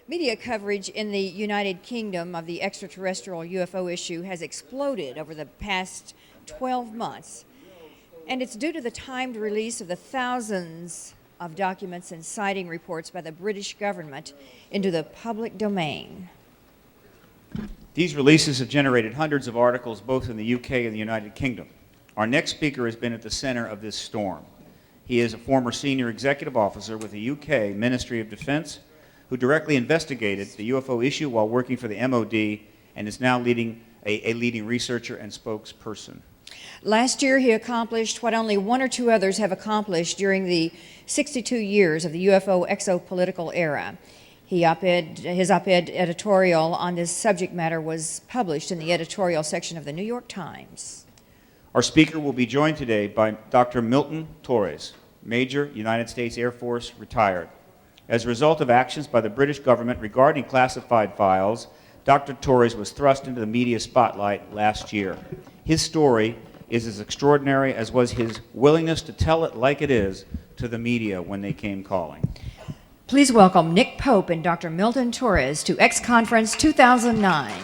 Media coverage in the United Kingdom of the extraterrestrial UFO issue has exploded over the past 12 months, and it's due to the timed release of the thousands of documents and sighting reports by the British government into the public domain. These releases have generated hundreds of articles both in the UK and the United Kingdom. Our next speaker has been at the center of this storm. He is a former senior executive officer with the UK Ministry of Defence who directly investigated the UFO issue while working for the MOD and is now leading a leading researcher and spokesperson. Last year, he accomplished what only one or two others have accomplished during the 62 years of the UFO exopolitical era. His op-ed editorial on this subject matter was published in the editorial section of the New York Times. Our speaker will be joined today by Dr. Milton Torres, Major, United States Air Force, retired. As a result of actions by the British government regarding classified files, Dr. Torres was thrust into the media spotlight last year. His story is as extraordinary as was his willingness to tell it like it is to the media when they came calling. Please welcome Nick Pope and Dr. Milton Torres to X Conference 2009.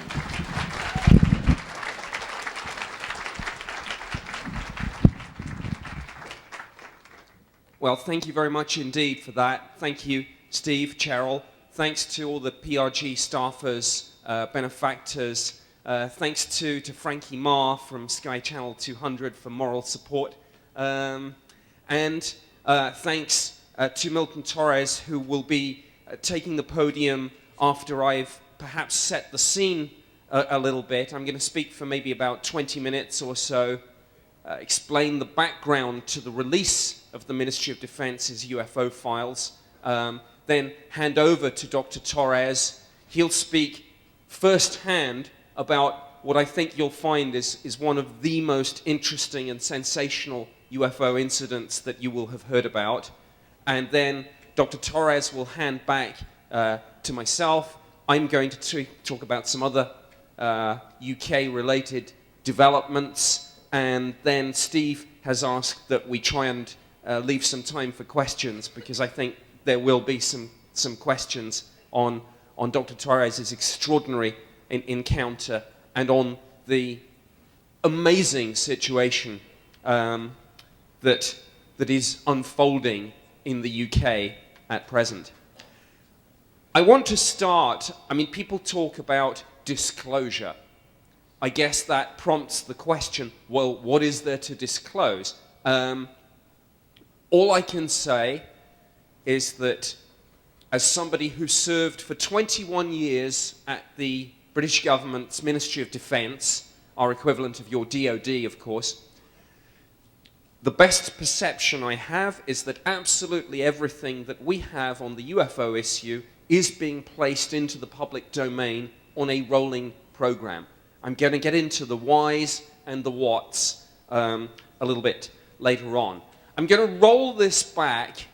Well, thank you very much indeed for that. Thank you, Steve, Cheryl. Thanks to all the PRG staffers, benefactors. Thanks to Frankie Ma from Sky Channel 200 for moral support. And thanks to Milton Torres, who will be taking the podium after I've perhaps set the scene a little bit. I'm going to speak for maybe about 20 minutes or so, explain the background to the release of the Ministry of Defense's UFO files, then hand over to Dr. Torres. He'll speak firsthand about what I think you'll find is one of the most interesting and sensational UFO incidents that you will have heard about. And then Dr. Torres will hand back to myself. I'm going to talk about some other UK-related developments, and then Steve has asked that we try and leave some time for questions, because I think there will be some questions on Dr. Torres' extraordinary encounter and on the amazing situation that is unfolding in the UK at present. I want to start, people talk about disclosure. I guess that prompts the question, well, what is there to disclose? All I can say is that as somebody who served for 21 years at the British government's Ministry of Defence, our equivalent of your DOD, of course, the best perception I have is that absolutely everything that we have on the UFO issue is being placed into the public domain on a rolling program. I'm going to get into the whys and the whats a little bit later on. I'm going to roll this back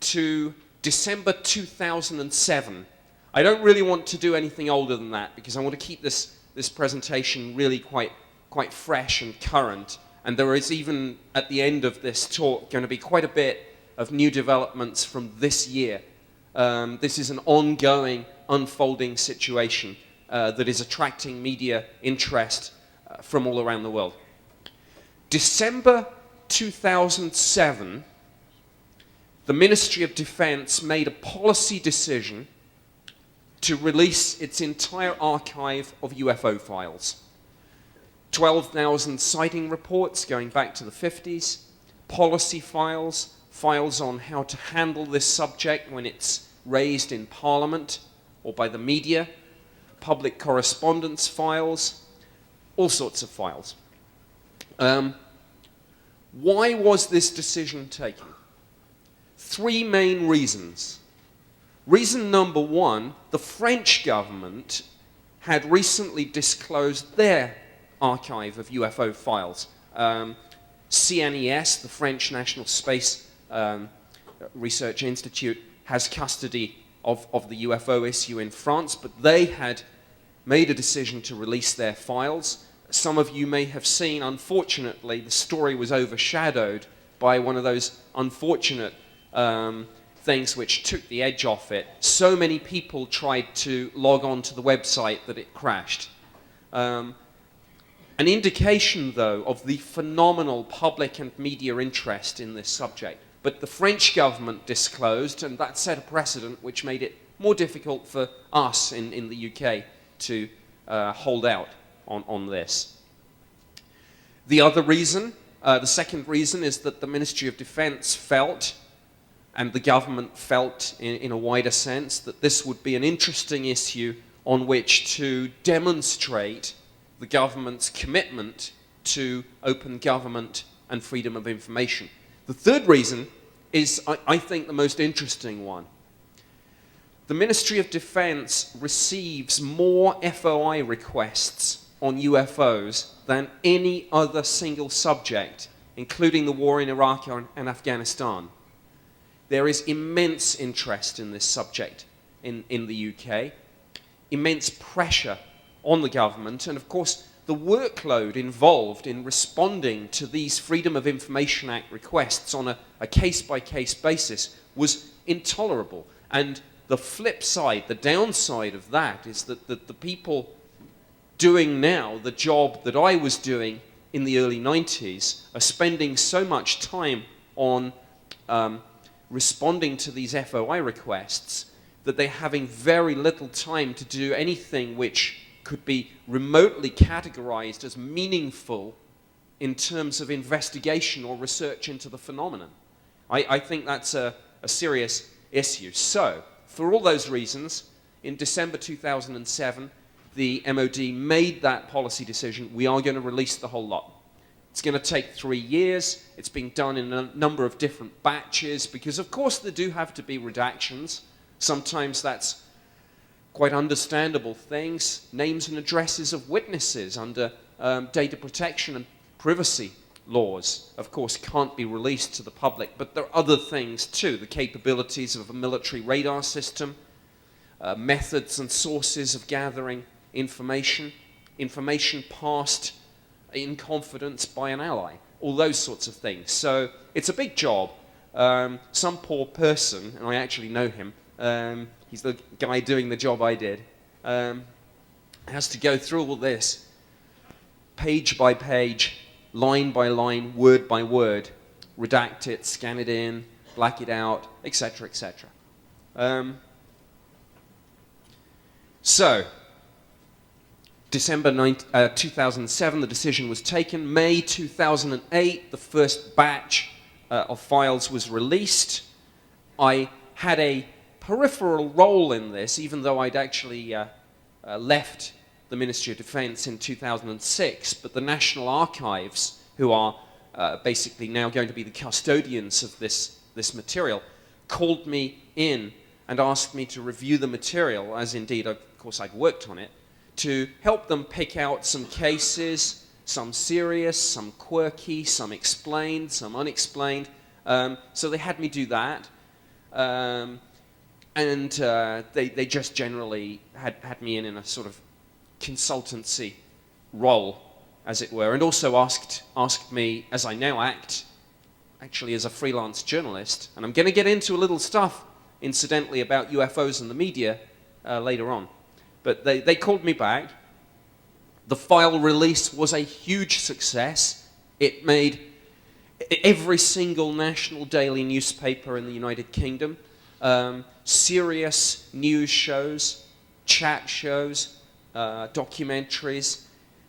to December 2007. I don't really want to do anything older than that, because I want to keep this presentation really quite fresh and current. And there is, even at the end of this talk, going to be quite a bit of new developments from this year. This is an ongoing, unfolding situation that is attracting media interest from all around the world. December 2007, the Ministry of Defense made a policy decision to release its entire archive of UFO files. 12,000 sighting reports going back to the 50s, policy files, files on how to handle this subject when it's raised in Parliament or by the media, public correspondence files, all sorts of files. Why was this decision taken? Three main reasons. Reason number one, the French government had recently disclosed their archive of UFO files. CNES, the French National Space Research Institute, has custody of the UFO issue in France, but they had made a decision to release their files. Some of you may have seen, unfortunately, the story was overshadowed by one of those unfortunate things which took the edge off it. So many people tried to log on to the website that it crashed. An indication, though, of the phenomenal public and media interest in this subject. But the French government disclosed, and that set a precedent which made it more difficult for us in the UK to hold out on this. The other reason, the second reason, is that the Ministry of Defence felt, and the government felt in a wider sense, that this would be an interesting issue on which to demonstrate the government's commitment to open government and freedom of information. The third reason is, I think, the most interesting one. The Ministry of Defence receives more FOI requests on UFOs than any other single subject, including the war in Iraq and Afghanistan. There is immense interest in this subject in the UK, immense pressure on the government, and of course the workload involved in responding to these Freedom of Information Act requests on a case-by-case basis was intolerable. And the flip side, the downside of that, is that the people doing now the job that I was doing in the early 90s are spending so much time on responding to these FOI requests that they're having very little time to do anything which could be remotely categorized as meaningful in terms of investigation or research into the phenomenon. I think that's a serious issue. So, for all those reasons, in December 2007, the MOD made that policy decision: we are going to release the whole lot. It's going to take 3 years. It's being done in a number of different batches because, of course, there do have to be redactions. Sometimes that's quite understandable things. Names and addresses of witnesses under data protection and privacy laws, of course, can't be released to the public. But there are other things too: the capabilities of a military radar system, methods and sources of gathering information, information passed in confidence by an ally, all those sorts of things. So it's a big job. Some poor person, and I actually know him, he's the guy doing the job I did, has to go through all this, page by page, line by line, word by word, redact it, scan it in, black it out, etc., etc. So, December 2007, the decision was taken. May 2008, the first batch of files was released. I had a peripheral role in this, even though I'd actually left the Ministry of Defence in 2006, but the National Archives, who are basically now going to be the custodians of this material, called me in and asked me to review the material, as indeed, of course, I'd worked on it, to help them pick out some cases, some serious, some quirky, some explained, some unexplained. So they had me do that. And they just generally had me in a sort of consultancy role, as it were, and also asked me, as I now act, actually as a freelance journalist, and I'm going to get into a little stuff, incidentally, about UFOs and the media later on. But they called me back. The file release was a huge success. It made every single national daily newspaper in the United Kingdom, serious news shows, chat shows, documentaries,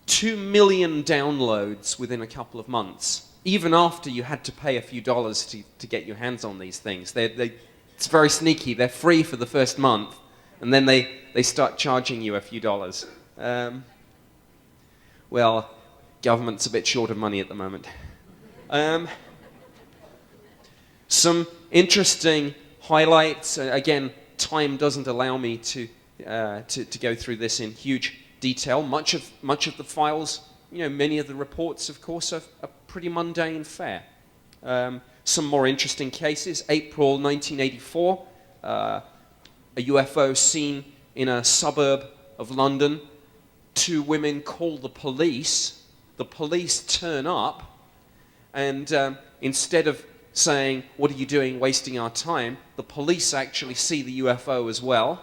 2 million downloads within a couple of months, even after you had to pay a few dollars to get your hands on these things. It's very sneaky. They're free for the first month, and then they start charging you a few dollars. Well, government's a bit short of money at the moment. Some interesting highlights. Again, time doesn't allow me to go through this in huge detail. Much of the files, many of the reports, of course, are pretty mundane fare. Some more interesting cases. April 1984, a UFO seen in a suburb of London. 2 women call the police. The police turn up, and instead of saying, "What are you doing wasting our time?" The police actually see the UFO as well.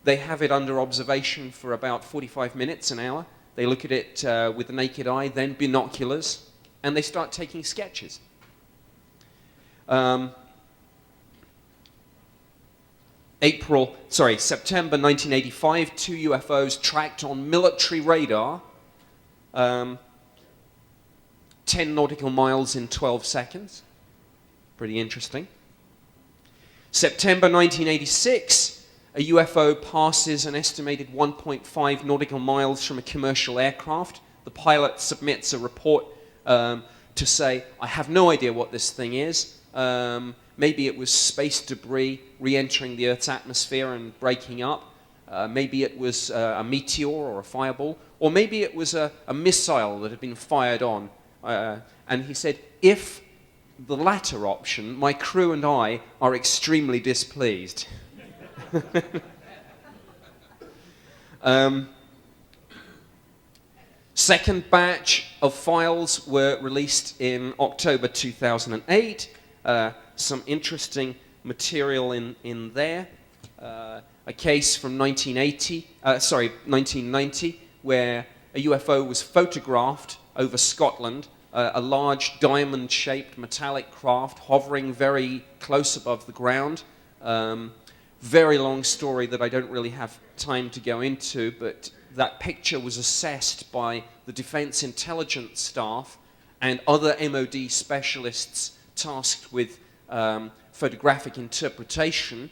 They have it under observation for about 45 minutes, an hour. They look at it with the naked eye, then binoculars, and they start taking sketches. September 1985, 2 UFOs tracked on military radar, 10 nautical miles in 12 seconds. Pretty interesting. September 1986, a UFO passes an estimated 1.5 nautical miles from a commercial aircraft. The pilot submits a report to say, "I have no idea what this thing is. Maybe it was space debris re-entering the Earth's atmosphere and breaking up. Maybe it was a meteor or a fireball. Or maybe it was a missile that had been fired on." And he said, "If the latter option, my crew and I are extremely displeased." Second batch of files were released in October 2008. Some interesting material in there. A case from 1990, where a UFO was photographed over Scotland, a large diamond-shaped metallic craft hovering very close above the ground. Very long story that I don't really have time to go into, but that picture was assessed by the Defense Intelligence Staff and other MOD specialists tasked with photographic interpretation.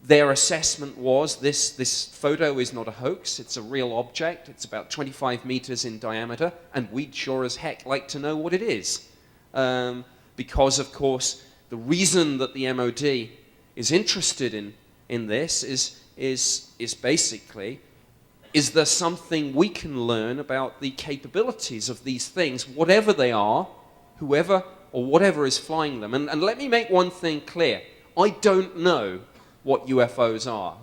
Their assessment was this photo is not a hoax, it's a real object, it's about 25 meters in diameter, and we'd sure as heck like to know what it is. Because, of course, the reason that the MOD is interested in this is basically, is there something we can learn about the capabilities of these things, whatever they are, whoever or whatever is flying them? And let me make one thing clear. I don't know what UFOs are.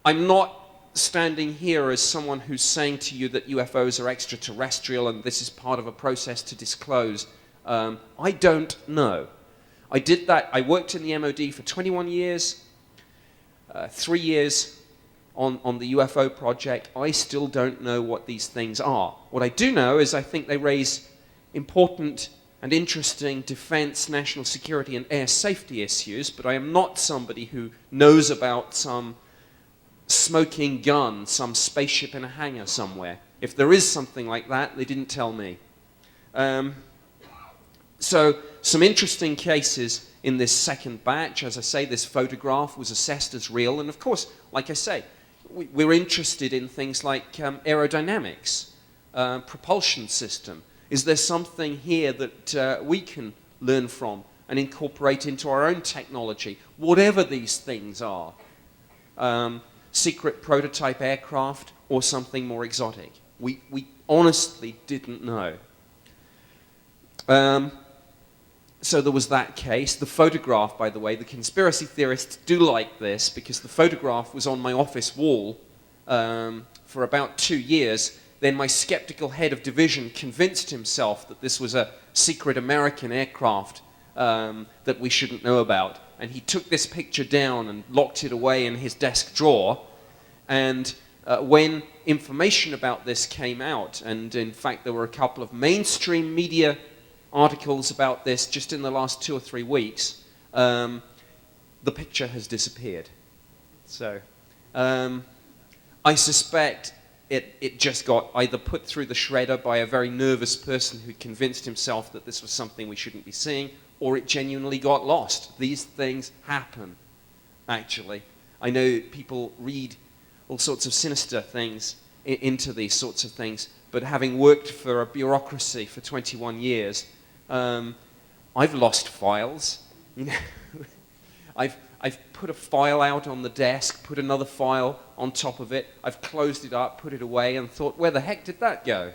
I'm not standing here as someone who's saying to you that UFOs are extraterrestrial and this is part of a process to disclose. I don't know. I did that. I worked in the MOD for 21 years, 3 years on the UFO project. I still don't know what these things are. What I do know is I think they raise important and interesting defense, national security, and air safety issues, but I am not somebody who knows about some smoking gun, some spaceship in a hangar somewhere. If there is something like that, they didn't tell me. So, some interesting cases in this second batch. As I say, this photograph was assessed as real, and of course, like I say, we're interested in things like aerodynamics, propulsion system. Is there something here that we can learn from and incorporate into our own technology, whatever these things are? Secret prototype aircraft or something more exotic? We honestly didn't know. So there was that case. The photograph, by the way, the conspiracy theorists do like this because the photograph was on my office wall for about 2 years. Then my skeptical head of division convinced himself that this was a secret American aircraft that we shouldn't know about. And he took this picture down and locked it away in his desk drawer. And when information about this came out, and in fact there were a couple of mainstream media articles about this just in the last 2 or 3 weeks, the picture has disappeared. So I suspect it just got either put through the shredder by a very nervous person who convinced himself that this was something we shouldn't be seeing, or it genuinely got lost. These things happen, actually. I know people read all sorts of sinister things into these sorts of things, but having worked for a bureaucracy for 21 years, I've lost files. You know, I've put a file out on the desk, put another file on top of it, I've closed it up, put it away, and thought, where the heck did that go?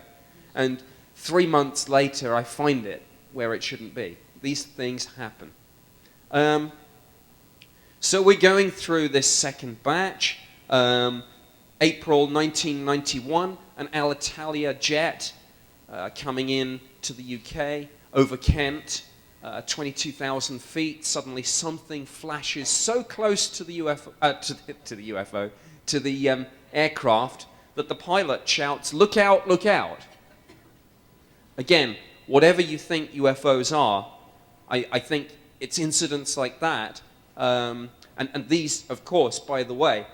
And 3 months later, I find it where it shouldn't be. These things happen. So we're going through this second batch. April 1991, an Alitalia jet coming in to the UK over Kent. 22,000 feet, suddenly something flashes so close to the UFO, to the aircraft, that the pilot shouts, "Look out, look out." Again, whatever you think UFOs are, I think it's incidents like that. And these, of course, by the way,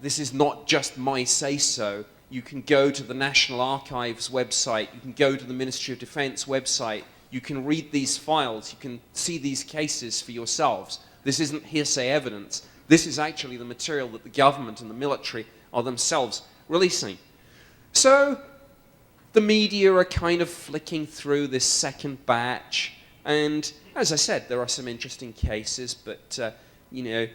this is not just my say-so. You can go to the National Archives website, you can go to the Ministry of Defense website, you can read these files, you can see these cases for yourselves. This isn't hearsay evidence. This is actually the material that the government and the military are themselves releasing. So the media are kind of flicking through this second batch, and as I said, there are some interesting cases, but you know,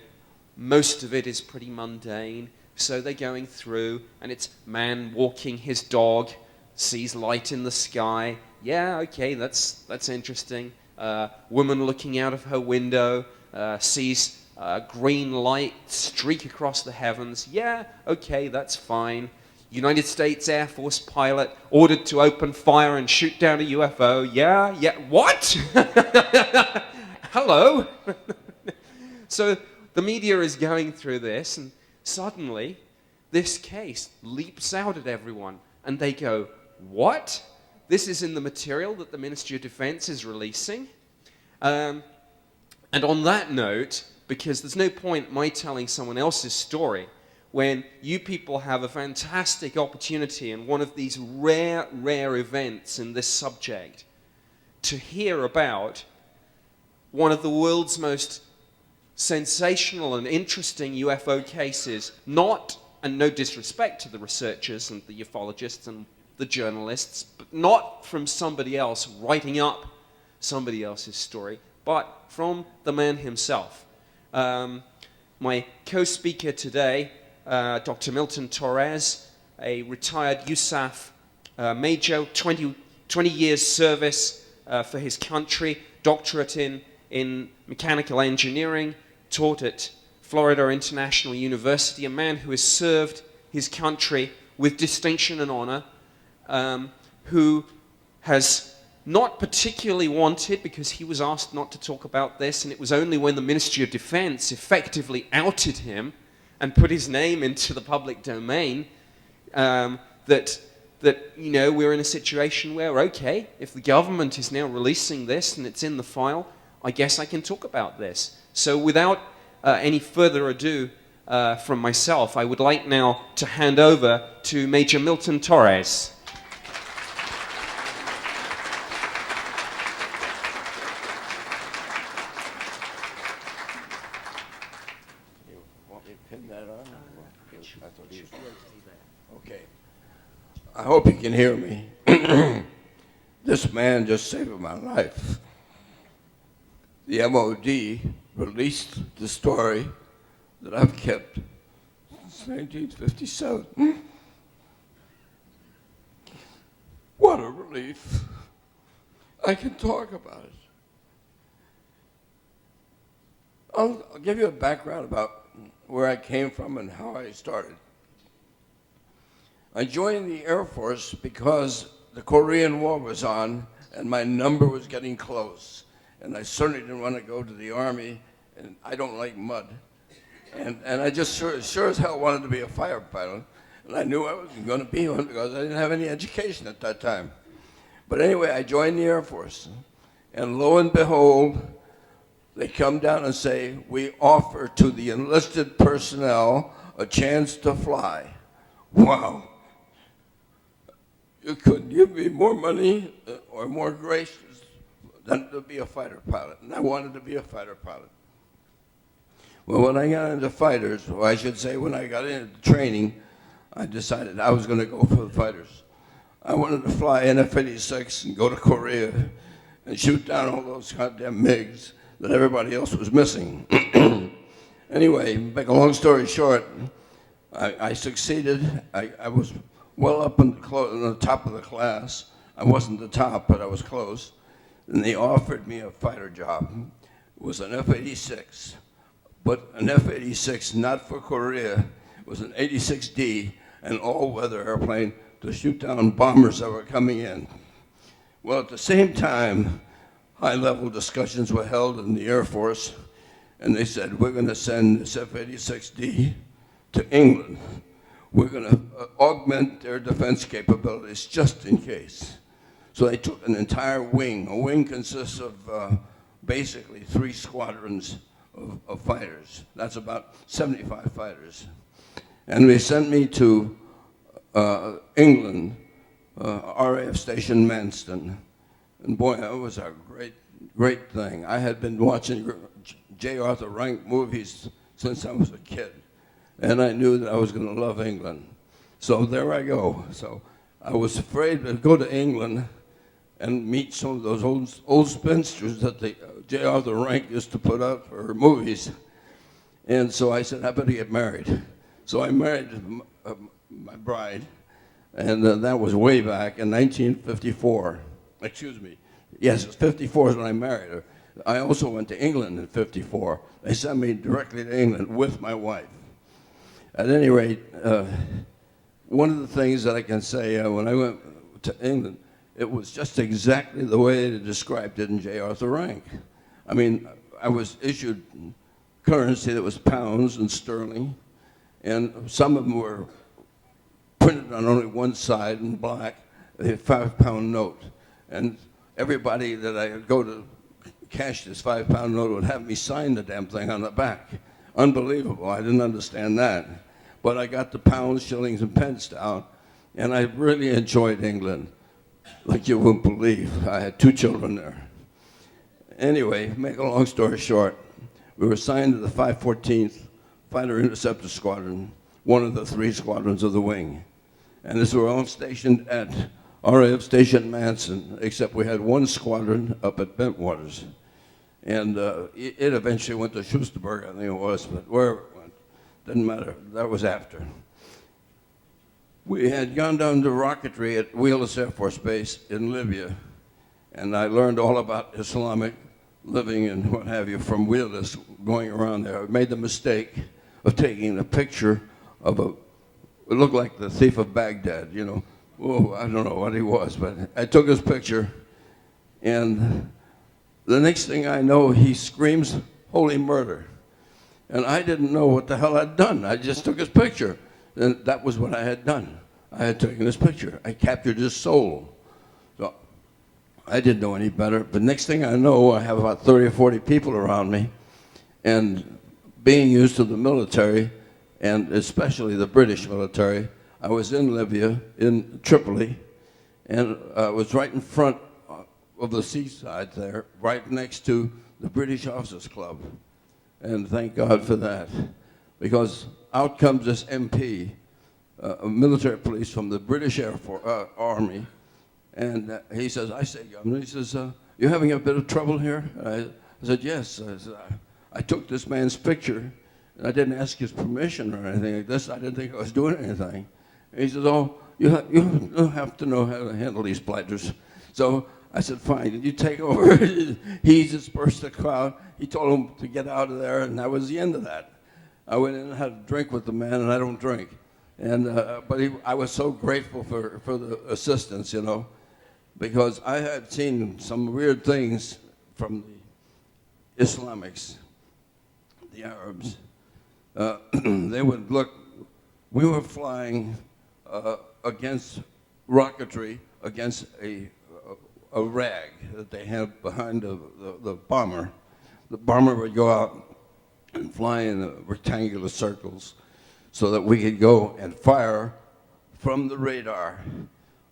most of it is pretty mundane. So they're going through, and it's man walking his dog, sees light in the sky. Yeah, okay, that's interesting. Woman looking out of her window, sees green light streak across the heavens. Yeah, okay, that's fine. United States Air Force pilot ordered to open fire and shoot down a UFO. Yeah, what? Hello? So the media is going through this, and suddenly this case leaps out at everyone, and they go, what? This is in the material that the Ministry of Defense is releasing? And on that note, because there's no point my telling someone else's story when you people have a fantastic opportunity in one of these rare events in this subject to hear about one of the world's most sensational and interesting UFO cases, not, and no disrespect to the researchers and the ufologists and the journalists, but not from somebody else writing up somebody else's story, but from the man himself. My co-speaker today, Dr. Milton Torres, a retired USAF major, 20 years service for his country, doctorate in mechanical engineering, taught at Florida International University, a man who has served his country with distinction and honor, who has not particularly wanted, because he was asked not to talk about this, and it was only when the Ministry of Defense effectively outed him and put his name into the public domain that you know, we're in a situation where, okay, if the government is now releasing this and it's in the file, I guess I can talk about this. So without any further ado from myself, I would like now to hand over to Major Milton Torres. Pin that on? Okay. I hope you can hear me. This man just saved my life. The MOD released the story that I've kept since 1957. What a relief. I can talk about it. I'll give you a background about where I came from and how I started. I joined the Air Force because the Korean War was on and my number was getting close. And I certainly didn't want to go to the Army, and I don't like mud. And I just sure as hell wanted to be a fighter pilot. And I knew I wasn't going to be one because I didn't have any education at that time. But anyway, I joined the Air Force. And lo and behold, they come down and say, we offer to the enlisted personnel a chance to fly. Wow. You couldn't give me more money or more gracious than to be a fighter pilot. And I wanted to be a fighter pilot. Well, when I got into fighters, or I should say when I got into training, I decided I was going to go for the fighters. I wanted to fly an F-86 and go to Korea and shoot down all those goddamn MiGs that everybody else was missing. Anyway, make a long story short, I succeeded. I was well up in the top of the class. I wasn't the top, but I was close. And they offered me a fighter job. It was an F-86, but an F-86 not for Korea. It was an 86D, an all-weather airplane to shoot down bombers that were coming in. Well, at the same time, high-level discussions were held in the Air Force, and they said, we're going to send this F-86D to England. We're going to augment their defense capabilities just in case. So they took an entire wing. A wing consists of basically 3 squadrons of fighters. That's about 75 fighters. And they sent me to England, RAF Station Manston. And boy, that was a great thing. I had been watching J. Arthur Rank movies since I was a kid. And I knew that I was going to love England. So there I go. So I was afraid to go to England and meet some of those old spinsters that J. Arthur Rank used to put out for movies. And so I said, I better get married. So I married my bride, and that was way back in 1954. Excuse me. Yes, 54 is when I married her. I also went to England in 54. They sent me directly to England with my wife. At any rate, one of the things that I can say, when I went to England, it was just exactly the way they described it in J. Arthur Rank. I mean, I was issued currency that was pounds and sterling, and some of them were printed on only one side in black, a £5 note. And everybody that I would go to cash this £5 note would have me sign the damn thing on the back. Unbelievable. I didn't understand that. But I got the pounds, shillings, and pence down, and I really enjoyed England, like you wouldn't believe. I had 2 children there. Anyway, make a long story short, we were assigned to the 514th Fighter Interceptor Squadron, one of the 3 squadrons of the wing. And this were all stationed at RAF Station Manson, except we had 1 squadron up at Bentwaters. And it eventually went to Schusterberg, I think it was, but wherever it went, didn't matter. That was after. We had gone down to rocketry at Wheelus Air Force Base in Libya, and I learned all about Islamic living and what have you from Wheelus going around there. I made the mistake of taking a picture of it looked like the thief of Baghdad, you know. Oh, I don't know what he was, but I took his picture, and the next thing I know, he screams, "Holy murder." And I didn't know what the hell I'd done. I just took his picture. And that was what I had done. I had taken his picture. I captured his soul. So I didn't know any better. But next thing I know, I have about 30 or 40 people around me. And being used to the military, and especially the British military, I was in Libya, in Tripoli, and I was right in front of the seaside there, right next to the British Officers Club. And thank God for that. Because out comes this MP, a military police from the British Army, and he says, I say, Governor, he says, you having a bit of trouble here? I said, yes. I said, I took this man's picture, and I didn't ask his permission or anything like this. I didn't think I was doing anything. And he says, oh, you have to know how to handle these blighters. So I said, fine, you take over. He dispersed the crowd. He told them to get out of there, and that was the end of that. I went in and had a drink with the man, and I don't drink. And, I was so grateful for the assistance, you know, because I had seen some weird things from the Islamics, the Arabs. They would look, we were flying against rocketry, against a rag that they had behind the bomber. The bomber would go out and fly in rectangular circles so that we could go and fire from the radar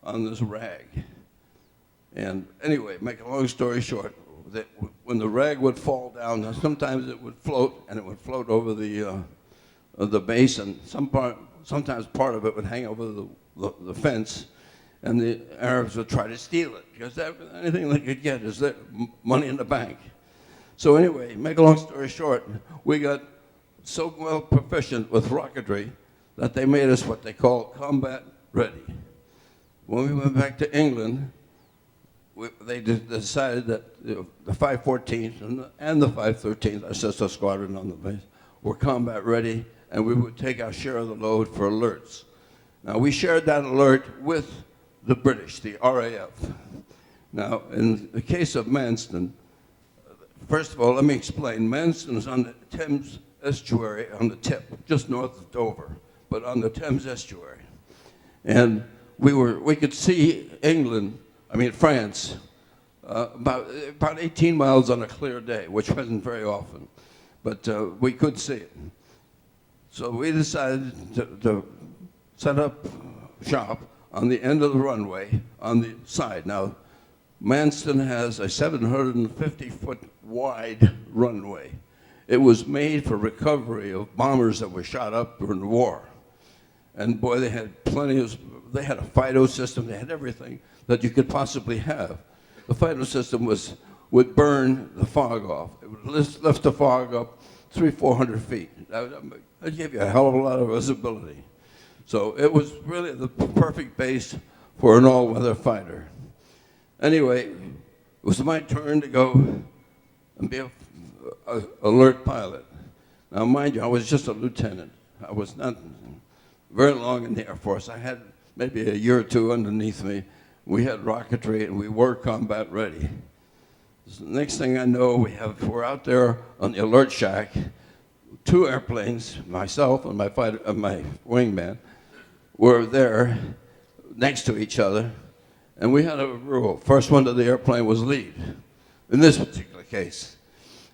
on this rag. And anyway, make a long story short, that when the rag would fall down, sometimes it would float, and it would float over the base, and sometimes part of it would hang over the fence, and the Arabs would try to steal it, because anything they could get is money in the bank. So anyway, make a long story short, we got so well proficient with rocketry that they made us what they call combat ready. When we went back to England, they decided that the 514th and the 513th, our sister squadron on the base, were combat ready, and we would take our share of the load for alerts. Now, we shared that alert with the British, the RAF. Now, in the case of Manston, first of all, let me explain. Manston is on the Thames estuary on the tip, just north of Dover, but on the Thames estuary. And we could see France, about 18 miles on a clear day, which wasn't very often, but we could see it. So we decided to set up shop on the end of the runway on the side. Now, Manston has a 750-foot wide runway. It was made for recovery of bombers that were shot up during the war. And boy, they had they had a FIDO system, they had everything that you could possibly have. The FIDO system would burn the fog off. It would lift the fog up 300-400 feet. That gave you a hell of a lot of visibility. So it was really the perfect base for an all-weather fighter. Anyway, it was my turn to go and be an alert pilot. Now, mind you, I was just a lieutenant. I was not very long in the Air Force. I had maybe a year or two underneath me. We had rocketry, and we were combat ready. So the next thing I know, we're out there on the alert shack. 2 airplanes, myself and my wingman, were there next to each other. And we had a rule. First one to the airplane was lead, in this particular case.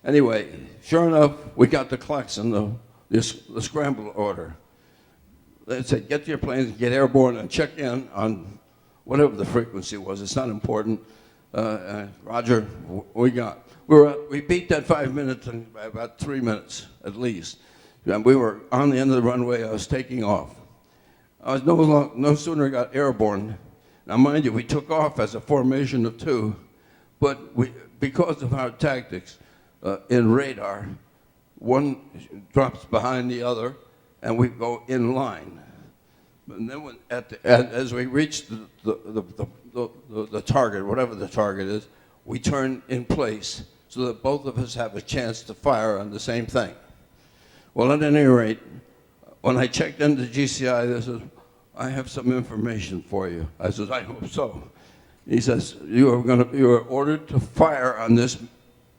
Anyway, sure enough, we got the klaxon, the scramble order. They said, get to your planes, get airborne, and check in on whatever the frequency was. It's not important. Roger, we got. We beat that 5 minutes in about 3 minutes, at least. And we were on the end of the runway. I was taking off. I was no sooner got airborne. Now, mind you, we took off as a formation of 2, but because of our tactics in radar, one drops behind the other, and we go in line. And then as we reach the target, whatever the target is, we turn in place so that both of us have a chance to fire on the same thing. Well, at any rate, when I checked into GCI, they said, I have some information for you. I said, I hope so. He says, you are ordered to fire on this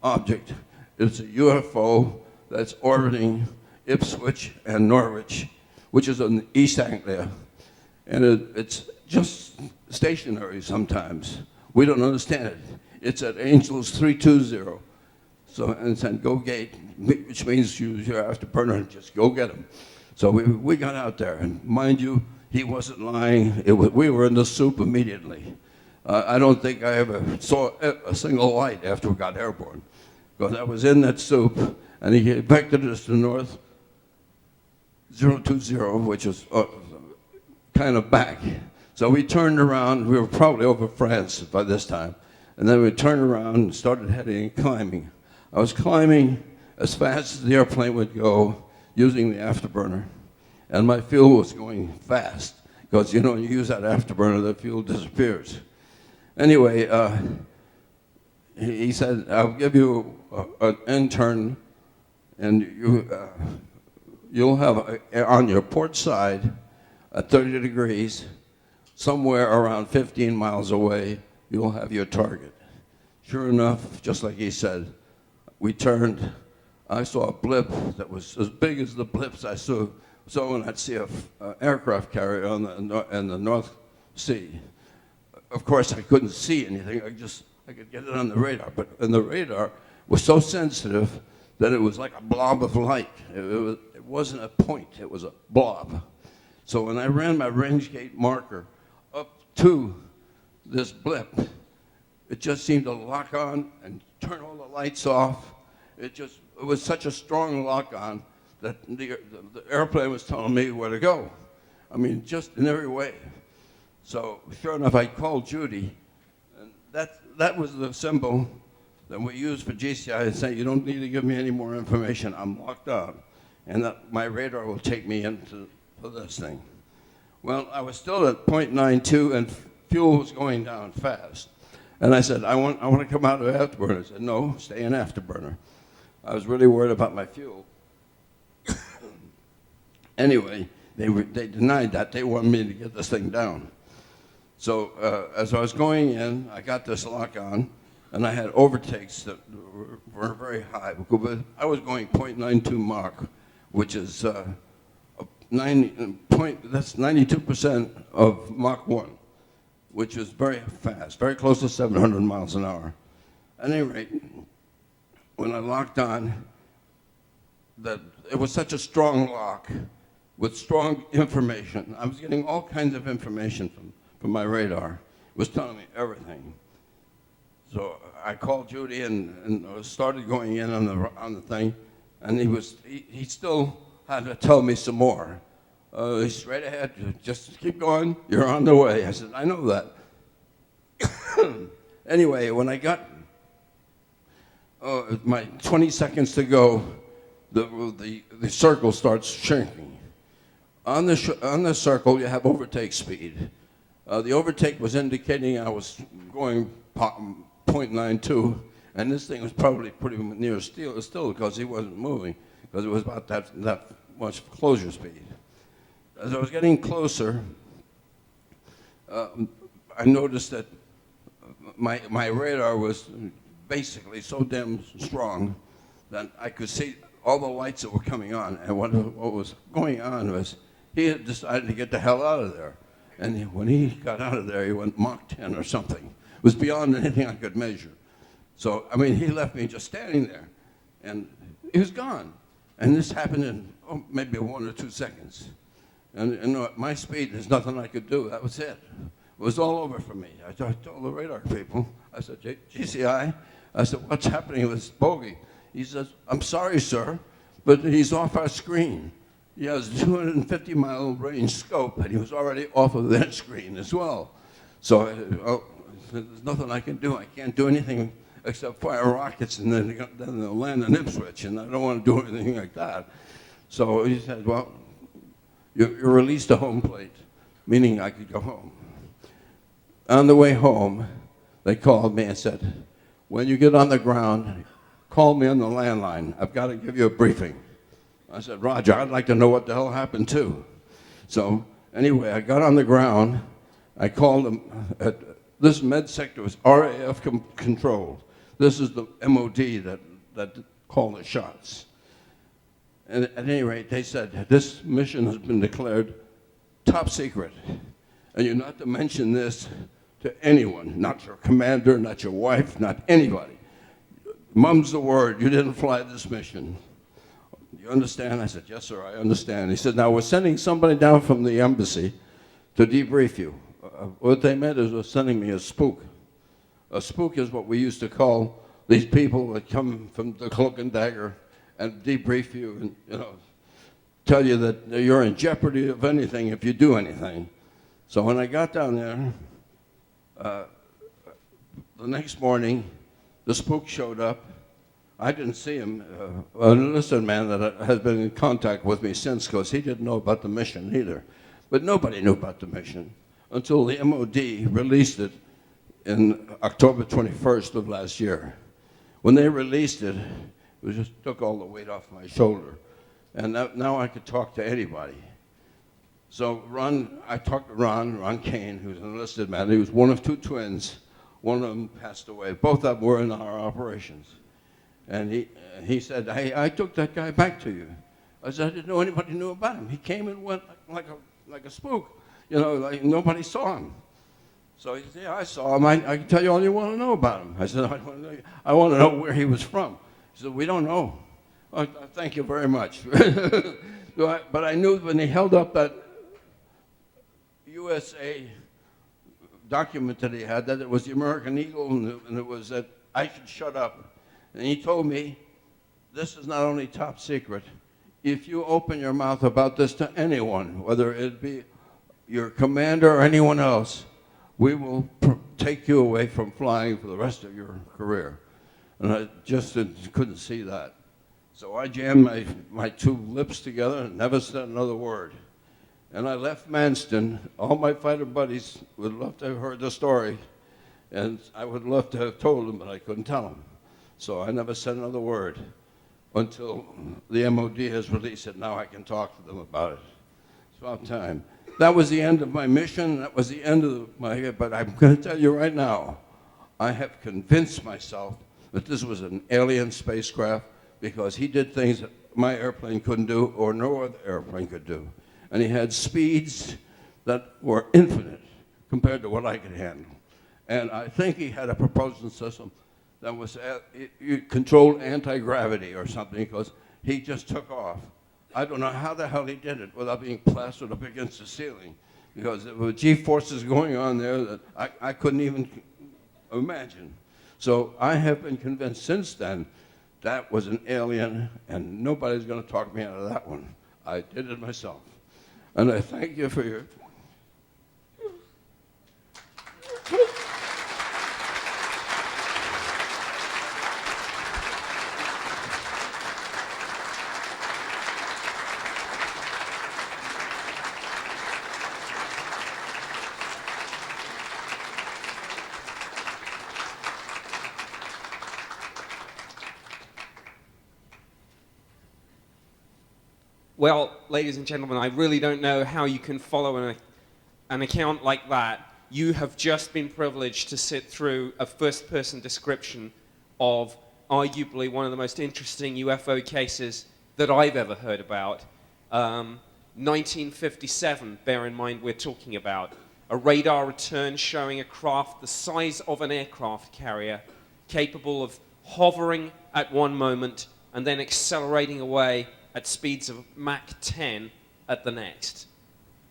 object. It's a UFO that's orbiting Ipswich and Norwich, which is in East Anglia. And it's just stationary sometimes. We don't understand it. It's at Angels 320. So, and it said, go gate, which means use your afterburner and just go get them. So we got out there, and mind you, he wasn't lying. We were in the soup immediately. I don't think I ever saw a single light after we got airborne, because I was in that soup, and he vectored us to north 020, which was kind of back. So we turned around. We were probably over France by this time. And then we turned around and started heading and climbing. I was climbing as fast as the airplane would go using the afterburner. And my fuel was going fast, because, you know, when you use that afterburner, the fuel disappears. Anyway, he said, I'll give you an intern, and you'll have on your port side at 30 degrees, somewhere around 15 miles away, you'll have your target. Sure enough, just like he said, we turned. I saw a blip that was as big as the blips I saw when I'd see an aircraft carrier in the North Sea. Of course, I couldn't see anything. I could get it on the radar, but the radar was so sensitive that it was like a blob of light. It wasn't a point, it was a blob. So when I ran my range gate marker up to this blip, it just seemed to lock on and turn all the lights off. It was such a strong lock on that the airplane was telling me where to go. I mean, just in every way. So sure enough, I called Judy, and that was the symbol that we used for GCI and say, you don't need to give me any more information, I'm locked on. And that my radar will take me into this thing. Well, I was still at 0.92 and fuel was going down fast. And I said, I want to come out of afterburner. I said, no, stay in afterburner. I was really worried about my fuel. Anyway, they denied that. They wanted me to get this thing down. So as I was going in, I got this lock on, and I had overtakes that were very high. I was going .92 Mach, which is 92% of Mach 1, which is very fast, very close to 700 miles an hour. At any rate, when I locked on, it was such a strong lock with strong information. I was getting all kinds of information from my radar. It was telling me everything. So I called Judy and started going in on the thing, and he still had to tell me some more. Straight ahead, just keep going, you're on the way. I said, I know that. Anyway, when I got my 20 seconds to go, the circle starts shrinking. On the circle, you have overtake speed. The overtake was indicating I was going .92, and this thing was probably pretty near still because he wasn't moving, because it was about that much closure speed. As I was getting closer, I noticed that my radar was basically so damn strong that I could see all the lights that were coming on. And what was going on was he had decided to get the hell out of there. And when he got out of there, he went Mach 10 or something. It was beyond anything I could measure. So, I mean, he left me just standing there, and he was gone. And this happened in maybe 1 or 2 seconds. And my speed, there's nothing I could do. That was it. It was all over for me. I told the radar people, I said, GCI, I said, what's happening with this bogey? He says, I'm sorry, sir, but he's off our screen. He has a 250-mile range scope, and he was already off of that screen as well. So there's nothing I can do. I can't do anything except fire rockets, and then they'll land in Ipswich, and I don't want to do anything like that. So he said, well, you're released to home plate, meaning I could go home. On the way home, they called me and said, when you get on the ground, call me on the landline. I've got to give you a briefing. I said, Roger, I'd like to know what the hell happened too. So anyway, I got on the ground. I called them. This med sector was RAF controlled. This is the MOD that called the shots. And at any rate, they said, this mission has been declared top secret. And you're not to mention this to anyone, not your commander, not your wife, not anybody. Mum's the word, you didn't fly this mission. You understand? I said, yes, sir, I understand. He said, now we're sending somebody down from the embassy to debrief you. What they meant is we're sending me a spook. A spook is what we used to call these people that come from the cloak and dagger and debrief you and, tell you that you're in jeopardy of anything if you do anything. So when I got down there, the next morning, the spook showed up. I didn't see him. An enlisted man that has been in contact with me since, because he didn't know about the mission either. But nobody knew about the mission until the MOD released it in October 21st of last year. When they released it, it just took all the weight off my shoulder. And now I could talk to anybody. So I talked to Ron Kane, who's an enlisted man. He was one of 2 twins. One of them passed away. Both of them were in our operations. And he said, hey, I took that guy back to you. I said, I didn't know anybody knew about him. He came and went like a spook. Like nobody saw him. So he said, yeah, I saw him. I can tell you all you want to know about him. I said, I want to know where he was from. He said, we don't know. Thank you very much. But I knew when he held up that USA document that he had, that it was the American Eagle, and it was that I should shut up. And he told me, this is not only top secret. If you open your mouth about this to anyone, whether it be your commander or anyone else, we will take you away from flying for the rest of your career. And I just couldn't see that. So I jammed my 2 lips together and never said another word. And I left Manston. All my fighter buddies would love to have heard the story, and I would love to have told them, but I couldn't tell them. So I never said another word until the MOD has released it. Now I can talk to them about it. It's about time. that was the end of my mission. That was the end of my. But I'm going to tell you right now, I have convinced myself that this was an alien spacecraft because he did things that my airplane couldn't do or no other airplane could do. And he had speeds that were infinite compared to what I could handle. And I think he had a propulsion system that was controlled anti-gravity or something because he just took off. I don't know how the hell he did it without being plastered up against the ceiling because there were G-forces going on there that I couldn't even imagine. So I have been convinced since then that was an alien, and nobody's going to talk me out of that one. I did it myself. And I thank you for your... Well, ladies and gentlemen, I really don't know how you can follow an account like that. You have just been privileged to sit through a first-person description of arguably one of the most interesting UFO cases that I've ever heard about. 1957, bear in mind we're talking about. A radar return showing a craft the size of an aircraft carrier, capable of hovering at one moment and then accelerating away at speeds of Mach 10 at the next.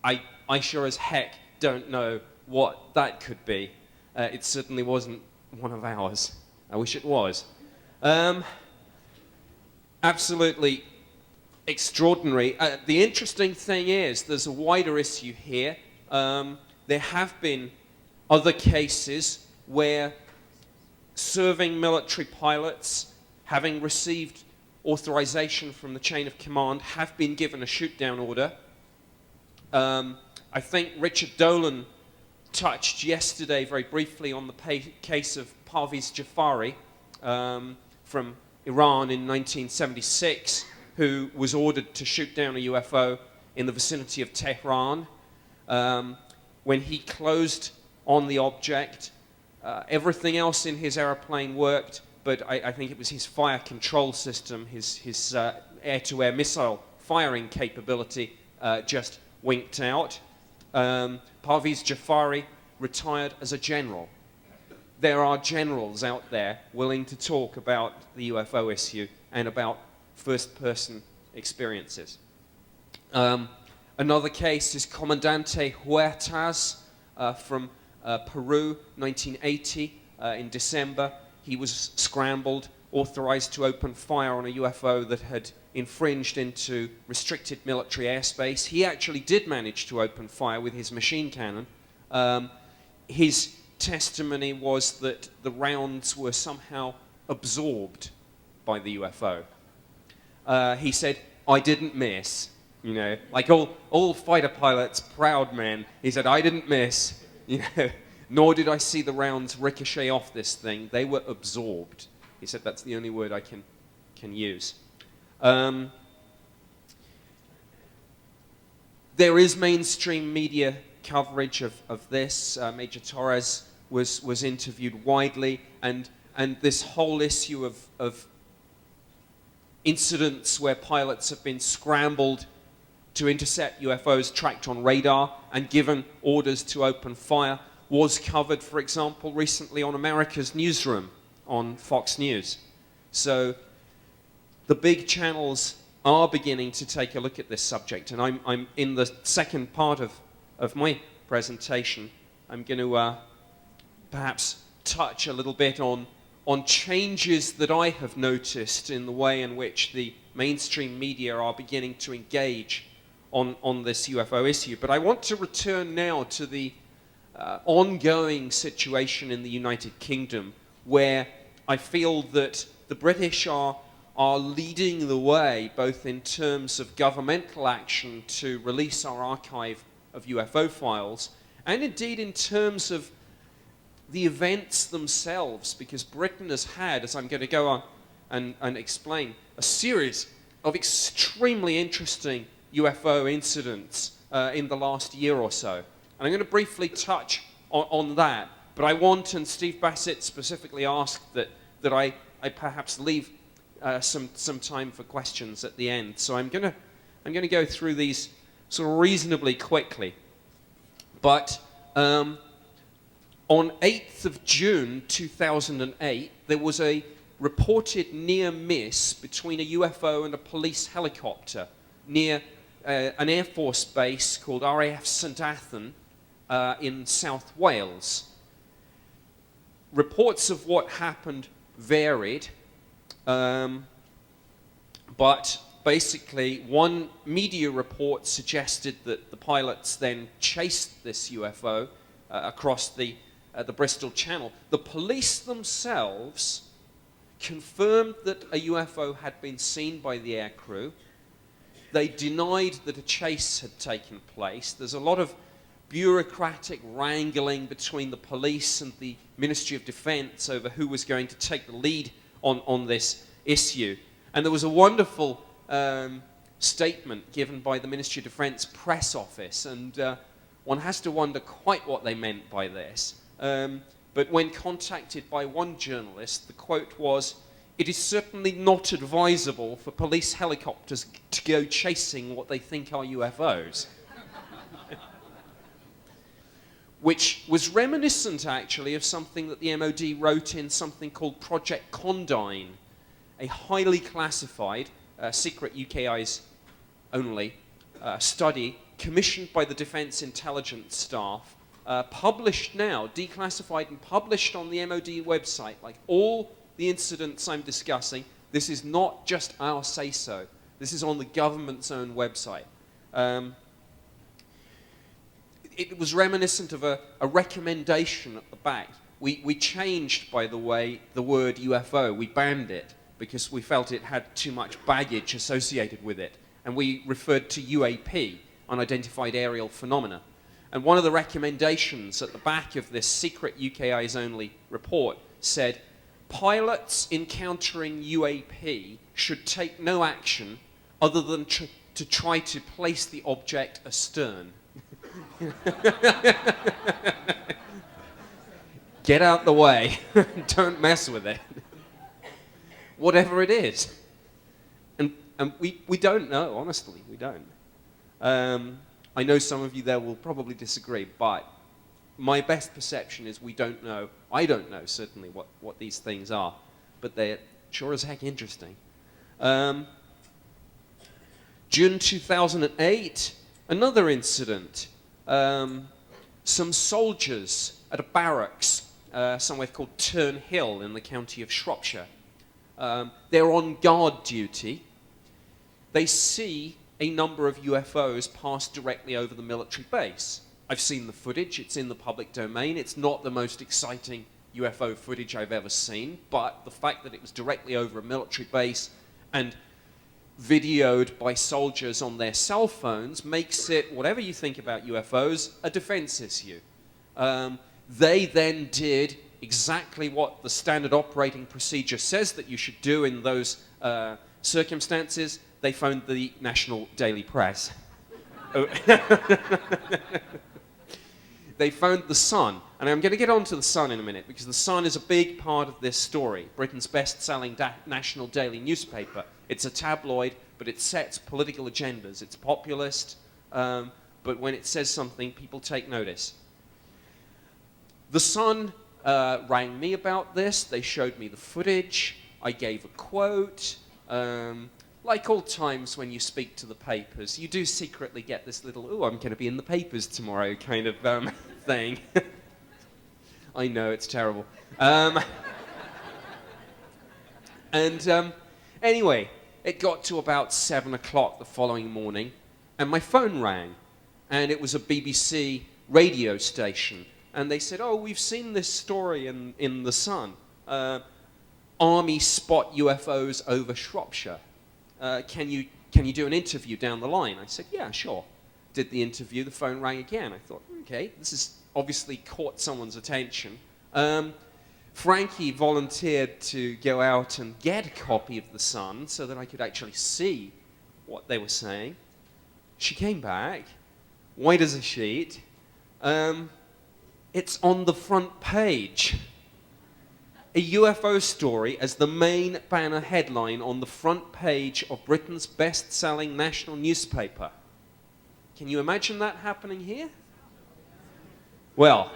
I sure as heck don't know what that could be. It certainly wasn't one of ours. I wish it was. Absolutely extraordinary. The interesting thing is there's a wider issue here. There have been other cases where serving military pilots, having received authorization from the chain of command, have been given a shoot-down order. I think Richard Dolan touched yesterday very briefly on the case of Parviz Jafari from Iran in 1976, who was ordered to shoot down a UFO in the vicinity of Tehran. When he closed on the object, everything else in his aeroplane worked, but I think it was his fire control system, his air-to-air missile firing capability just winked out. Parviz Jafari retired as a general. There are generals out there willing to talk about the UFO issue and about first-person experiences. Another case is Comandante Huertas from Peru, 1980, in December. He was scrambled, authorized to open fire on a UFO that had infringed into restricted military airspace. He actually did manage to open fire with his machine cannon. His testimony was that the rounds were somehow absorbed by the UFO. He said, "I didn't miss." You know, like all fighter pilots, proud men. He said, "I didn't miss." You know, nor did I see the rounds ricochet off this thing. They were absorbed. He said that's the only word I can use. There is mainstream media coverage of this. Major Torres was interviewed widely, and this whole issue of incidents where pilots have been scrambled to intercept UFOs tracked on radar and given orders to open fire was covered, for example, recently on America's Newsroom on Fox News. So the big channels are beginning to take a look at this subject, and I'm in the second part of my presentation. I'm going to perhaps touch a little bit on changes that I have noticed in the way in which the mainstream media are beginning to engage on this UFO issue. But I want to return now to the ongoing situation in the United Kingdom, where I feel that the British are leading the way, both in terms of governmental action to release our archive of UFO files, and indeed in terms of the events themselves, because Britain has had, as I'm going to go on and explain, a series of extremely interesting UFO incidents in the last year or so. And I'm going to briefly touch on that, but I want, and Steve Bassett specifically asked that I perhaps leave some time for questions at the end. So I'm going to go through these sort of reasonably quickly. But on 8th of June 2008, there was a reported near miss between a UFO and a police helicopter near an Air Force base called RAF St Athan in South Wales. Reports of what happened varied, but basically one media report suggested that the pilots then chased this UFO across the Bristol Channel. The police themselves confirmed that a UFO had been seen by the aircrew. They denied that a chase had taken place. There's a lot of bureaucratic wrangling between the police and the Ministry of Defence over who was going to take the lead on this issue. And there was a wonderful statement given by the Ministry of Defence press office, and one has to wonder quite what they meant by this. But when contacted by one journalist, the quote was, "It is certainly not advisable for police helicopters to go chasing what they think are UFOs." Which was reminiscent, actually, of something that the MOD wrote in something called Project Condign, a highly classified, secret UK eyes only study commissioned by the Defence Intelligence Staff, published now, declassified and published on the MOD website. Like all the incidents I'm discussing, this is not just our say-so. This is on the government's own website. It was reminiscent of a recommendation at the back. We changed, by the way, the word UFO. We banned it because we felt it had too much baggage associated with it. And we referred to UAP, unidentified aerial phenomena. And one of the recommendations at the back of this secret UK Eyes Only report said, pilots encountering UAP should take no action other than to try to place the object astern. Get out the way. Don't mess with it. Whatever it is. And we don't know, honestly, we don't. I know some of you there will probably disagree, but my best perception is we don't know. I don't know, certainly, what these things are. But they're sure as heck interesting. June 2008, another incident. Some soldiers at a barracks somewhere called Turnhill in the county of Shropshire. They're on guard duty. They see a number of UFOs pass directly over the military base. I've seen the footage. It's in the public domain. It's not the most exciting UFO footage I've ever seen, but the fact that it was directly over a military base and videoed by soldiers on their cell phones makes it, whatever you think about UFOs, a defense issue. They then did exactly what the standard operating procedure says that you should do in those circumstances. They phoned the National Daily Press. They phoned the Sun, and I'm going to get on to the Sun in a minute because the Sun is a big part of this story. Britain's best-selling national daily newspaper. It's a tabloid, but it sets political agendas. It's populist, but when it says something, people take notice. The Sun rang me about this. They showed me the footage. I gave a quote. Like all times when you speak to the papers, you do secretly get this little, "ooh, I'm going to be in the papers tomorrow" kind of thing. I know, it's terrible. Anyway, it got to about 7 o'clock the following morning, and my phone rang, and it was a BBC radio station. And they said, "Oh, we've seen this story in The Sun. Army spot UFOs over Shropshire. Can you do an interview down the line?" I said, "Yeah, sure." Did the interview, the phone rang again. I thought, okay, this has obviously caught someone's attention. Frankie volunteered to go out and get a copy of The Sun so that I could actually see what they were saying. She came back, white as a sheet. It's on the front page. A UFO story as the main banner headline on the front page of Britain's best-selling national newspaper. Can you imagine that happening here? Well,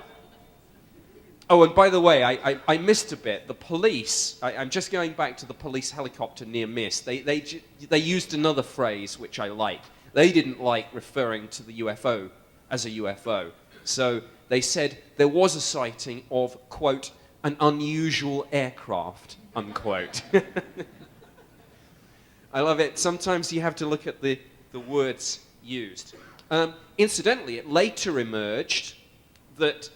oh, and by the way, I missed a bit. The police, I'm just going back to the police helicopter near miss. They used another phrase which I like. They didn't like referring to the UFO as a UFO. So they said there was a sighting of, quote, an unusual aircraft, unquote. I love it. Sometimes you have to look at the words used. Incidentally, it later emerged that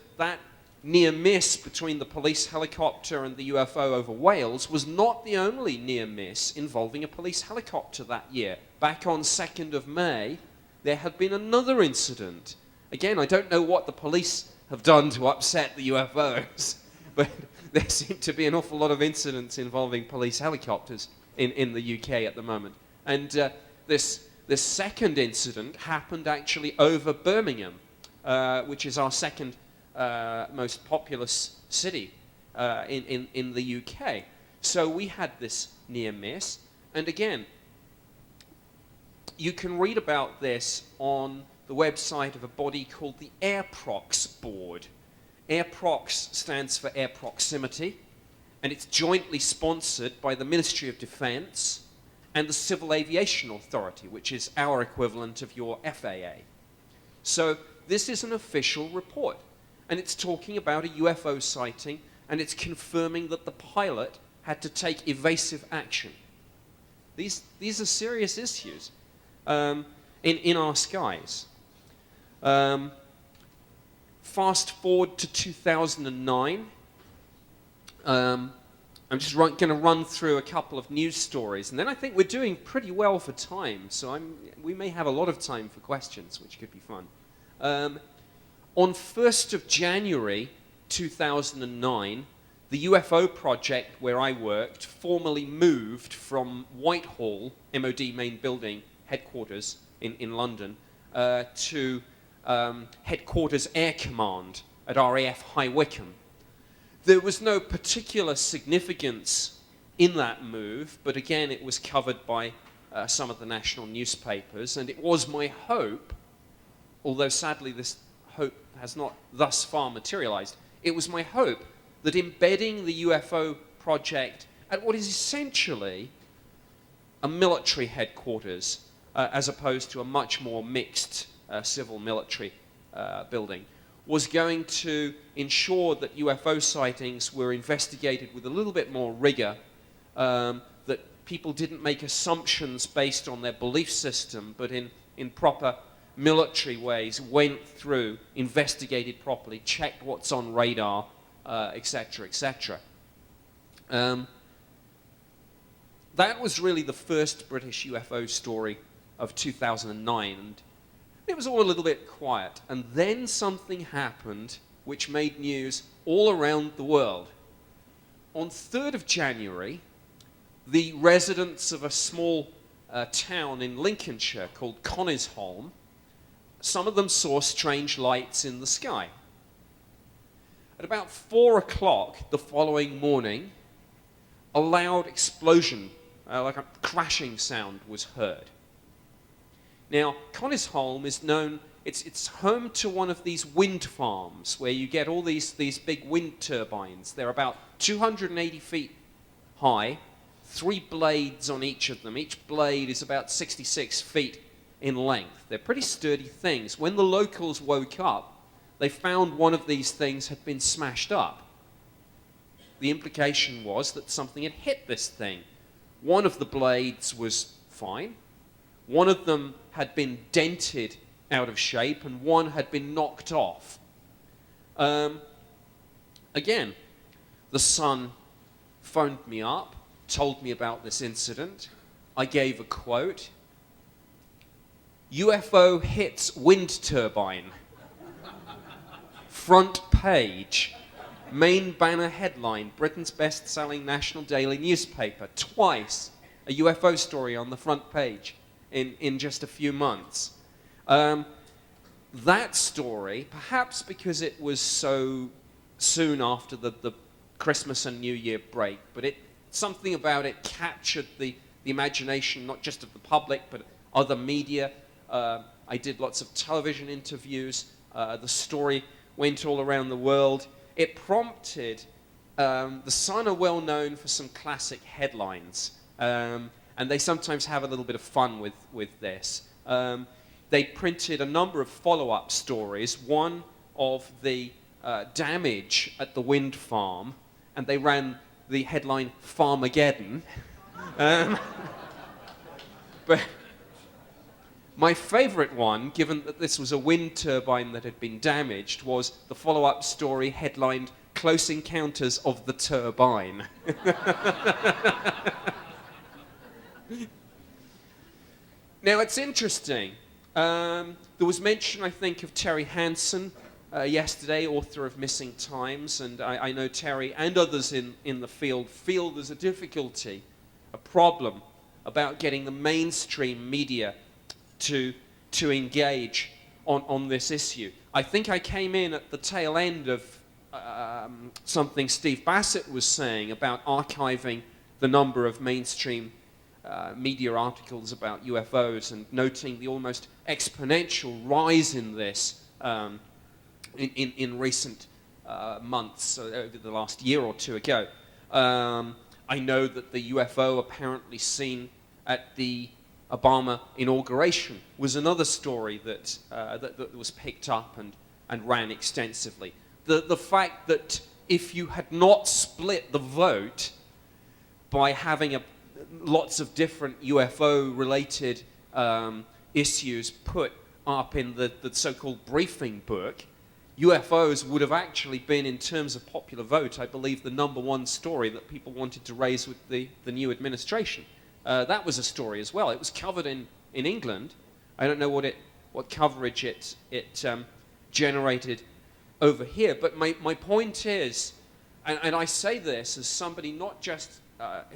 near miss between the police helicopter and the UFO over Wales was not the only near miss involving a police helicopter that year. Back on 2nd of May, there had been another incident. Again, I don't know what the police have done to upset the UFOs, but there seem to be an awful lot of incidents involving police helicopters in the UK at the moment. And this second incident happened actually over Birmingham, which is our second most populous city in the UK. So we had this near miss. And again, you can read about this on the website of a body called the AirProx Board. AirProx stands for Air Proximity, and it's jointly sponsored by the Ministry of Defence and the Civil Aviation Authority, which is our equivalent of your FAA. So this is an official report, and it's talking about a UFO sighting, and it's confirming that the pilot had to take evasive action. These are serious issues in our skies. Fast forward to 2009. I'm just going to run through a couple of news stories, and then I think we're doing pretty well for time, so we may have a lot of time for questions, which could be fun. On 1st of January 2009, the UFO project where I worked formally moved from Whitehall, MOD main building headquarters in London, to Headquarters Air Command at RAF High Wycombe. There was no particular significance in that move, but again, it was covered by some of the national newspapers, and it was my hope, although sadly this hope has not thus far materialized, it was my hope that embedding the UFO project at what is essentially a military headquarters, as opposed to a much more mixed civil military building, was going to ensure that UFO sightings were investigated with a little bit more rigor, that people didn't make assumptions based on their belief system, but in proper military ways went through, investigated properly, checked what's on radar, etc., etc. That was really the first British UFO story of 2009, and it was all a little bit quiet. And then something happened which made news all around the world. On 3rd of January, the residents of a small town in Lincolnshire called Conisholme, some of them saw strange lights in the sky. At about 4 o'clock the following morning, a loud explosion, like a crashing sound, was heard. Now, Conisholme is known, it's home to one of these wind farms where you get all these big wind turbines. They're about 280 feet high, 3 blades on each of them. Each blade is about 66 feet in length. They're pretty sturdy things. When the locals woke up, they found one of these things had been smashed up. The implication was that something had hit this thing. One of the blades was fine. One of them had been dented out of shape, and one had been knocked off. Again, the son phoned me up, told me about this incident. I gave a quote. UFO hits wind turbine. Front page. Main banner headline, Britain's best-selling national daily newspaper. Twice a UFO story on the front page in just a few months. that story, perhaps because it was so soon after the Christmas and New Year break, but something about it captured the imagination, not just of the public, but other media. I did lots of television interviews. The story went all around the world. It prompted, the Sun are well known for some classic headlines, and they sometimes have a little bit of fun with this. They printed a number of follow-up stories, one of the damage at the wind farm, and they ran the headline Farmageddon. But my favorite one, given that this was a wind turbine that had been damaged, was the follow-up story headlined Close Encounters of the Turbine. Now, it's interesting. There was mention, I think, of Terry Hansen yesterday, author of Missing Times, and I know Terry and others in the field feel there's a difficulty, a problem, about getting the mainstream media to engage on this issue. I think I came in at the tail end of something Steve Bassett was saying about archiving the number of mainstream media articles about UFOs and noting the almost exponential rise in this in recent months, over the last year or two ago. I know that the UFO apparently seen at the Obama inauguration was another story that was picked up and ran extensively. The fact that if you had not split the vote by having lots of different UFO-related issues put up in the so-called briefing book, UFOs would have actually been, in terms of popular vote, I believe, the #1 story that people wanted to raise with the new administration. That was a story as well. It was covered in England. I don't know what coverage it generated over here. But my point is, and I say this as somebody not just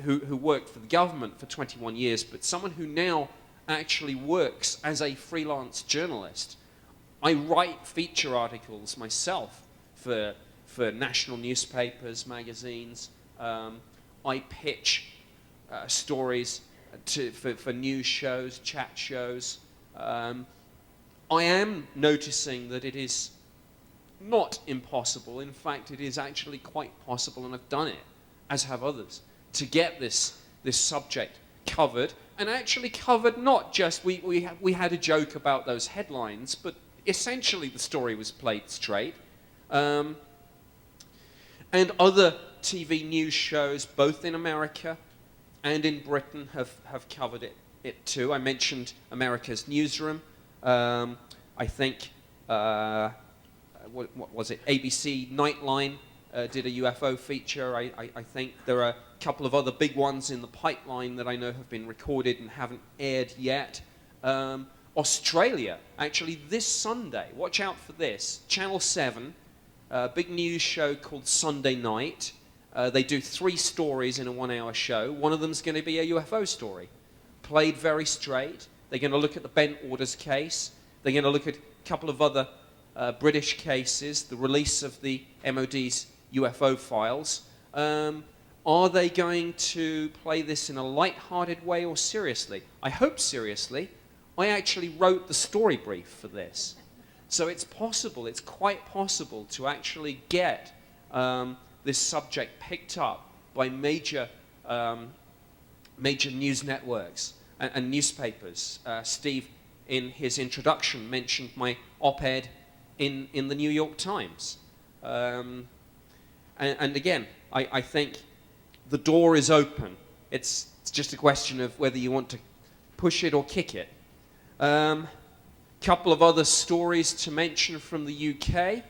who worked for the government for 21 years, but someone who now actually works as a freelance journalist. I write feature articles myself for national newspapers, magazines. I pitch stories for news shows, chat shows. I am noticing that it is not impossible. In fact, it is actually quite possible, and I've done it, as have others, to get this subject covered, and actually covered not just, we had a joke about those headlines, but essentially the story was played straight. And other TV news shows, both in America and in Britain, have covered it too. I mentioned America's Newsroom. I think, what was it? ABC Nightline did a UFO feature. I think there are a couple of other big ones in the pipeline that I know have been recorded and haven't aired yet. Australia, actually this Sunday, watch out for this, Channel 7, a big news show called Sunday Night. They do 3 stories in a 1-hour show. One of them's going to be a UFO story, played very straight. They're going to look at the Bent Orders case. They're going to look at a couple of other British cases, the release of the MOD's UFO files. Are they going to play this in a light-hearted way or seriously? I hope seriously. I actually wrote the story brief for this. So it's possible, it's quite possible to actually get this subject picked up by major news networks and newspapers. Steve, in his introduction, mentioned my op-ed in the New York Times. And again, I think the door is open. It's just a question of whether you want to push it or kick it. Couple of other stories to mention from the UK.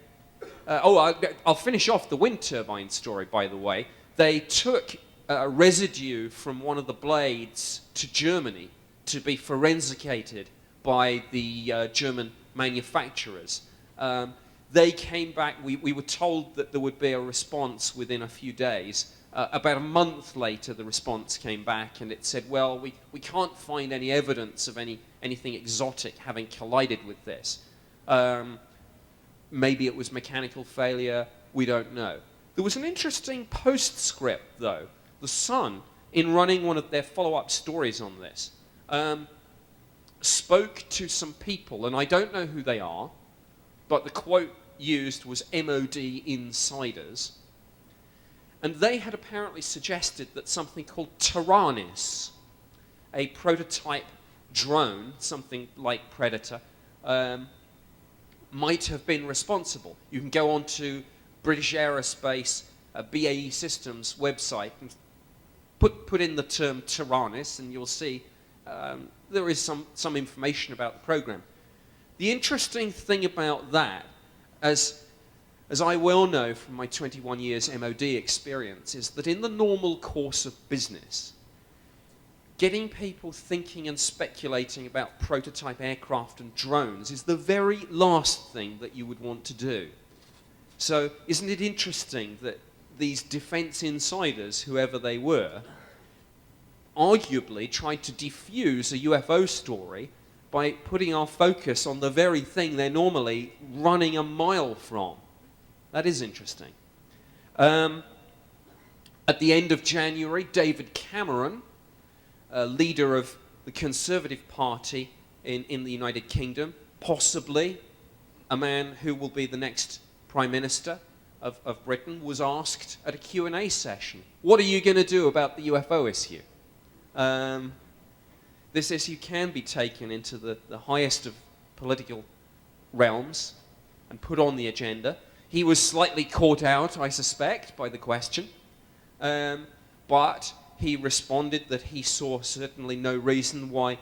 I'll finish off the wind turbine story, by the way. They took residue from one of the blades to Germany to be forensicated by the German manufacturers. They came back, we were told that there would be a response within a few days. About a month later, the response came back and it said, well, we can't find any evidence of anything exotic having collided with this. Maybe it was mechanical failure. We don't know. There was an interesting postscript, though. The Sun, in running one of their follow-up stories on this, spoke to some people, and I don't know who they are, but the quote used was MOD insiders. And they had apparently suggested that something called Taranis, a prototype drone, something like Predator, might have been responsible. You can go on to British Aerospace, BAE Systems website and put in the term Taranis, and you'll see there is some information about the program. The interesting thing about that, as I well know from my 21 years MOD experience, is that in the normal course of business, getting people thinking and speculating about prototype aircraft and drones is the very last thing that you would want to do. So isn't it interesting that these defense insiders, whoever they were, arguably tried to defuse a UFO story by putting our focus on the very thing they're normally running a mile from? That is interesting. At the end of January, David Cameron, leader of the Conservative Party in the United Kingdom, possibly a man who will be the next Prime Minister of Britain, was asked at a Q&A session, what are you going to do about the UFO issue? This issue can be taken into the highest of political realms and put on the agenda. He was slightly caught out, I suspect, by the question, but he responded that he saw certainly no reason why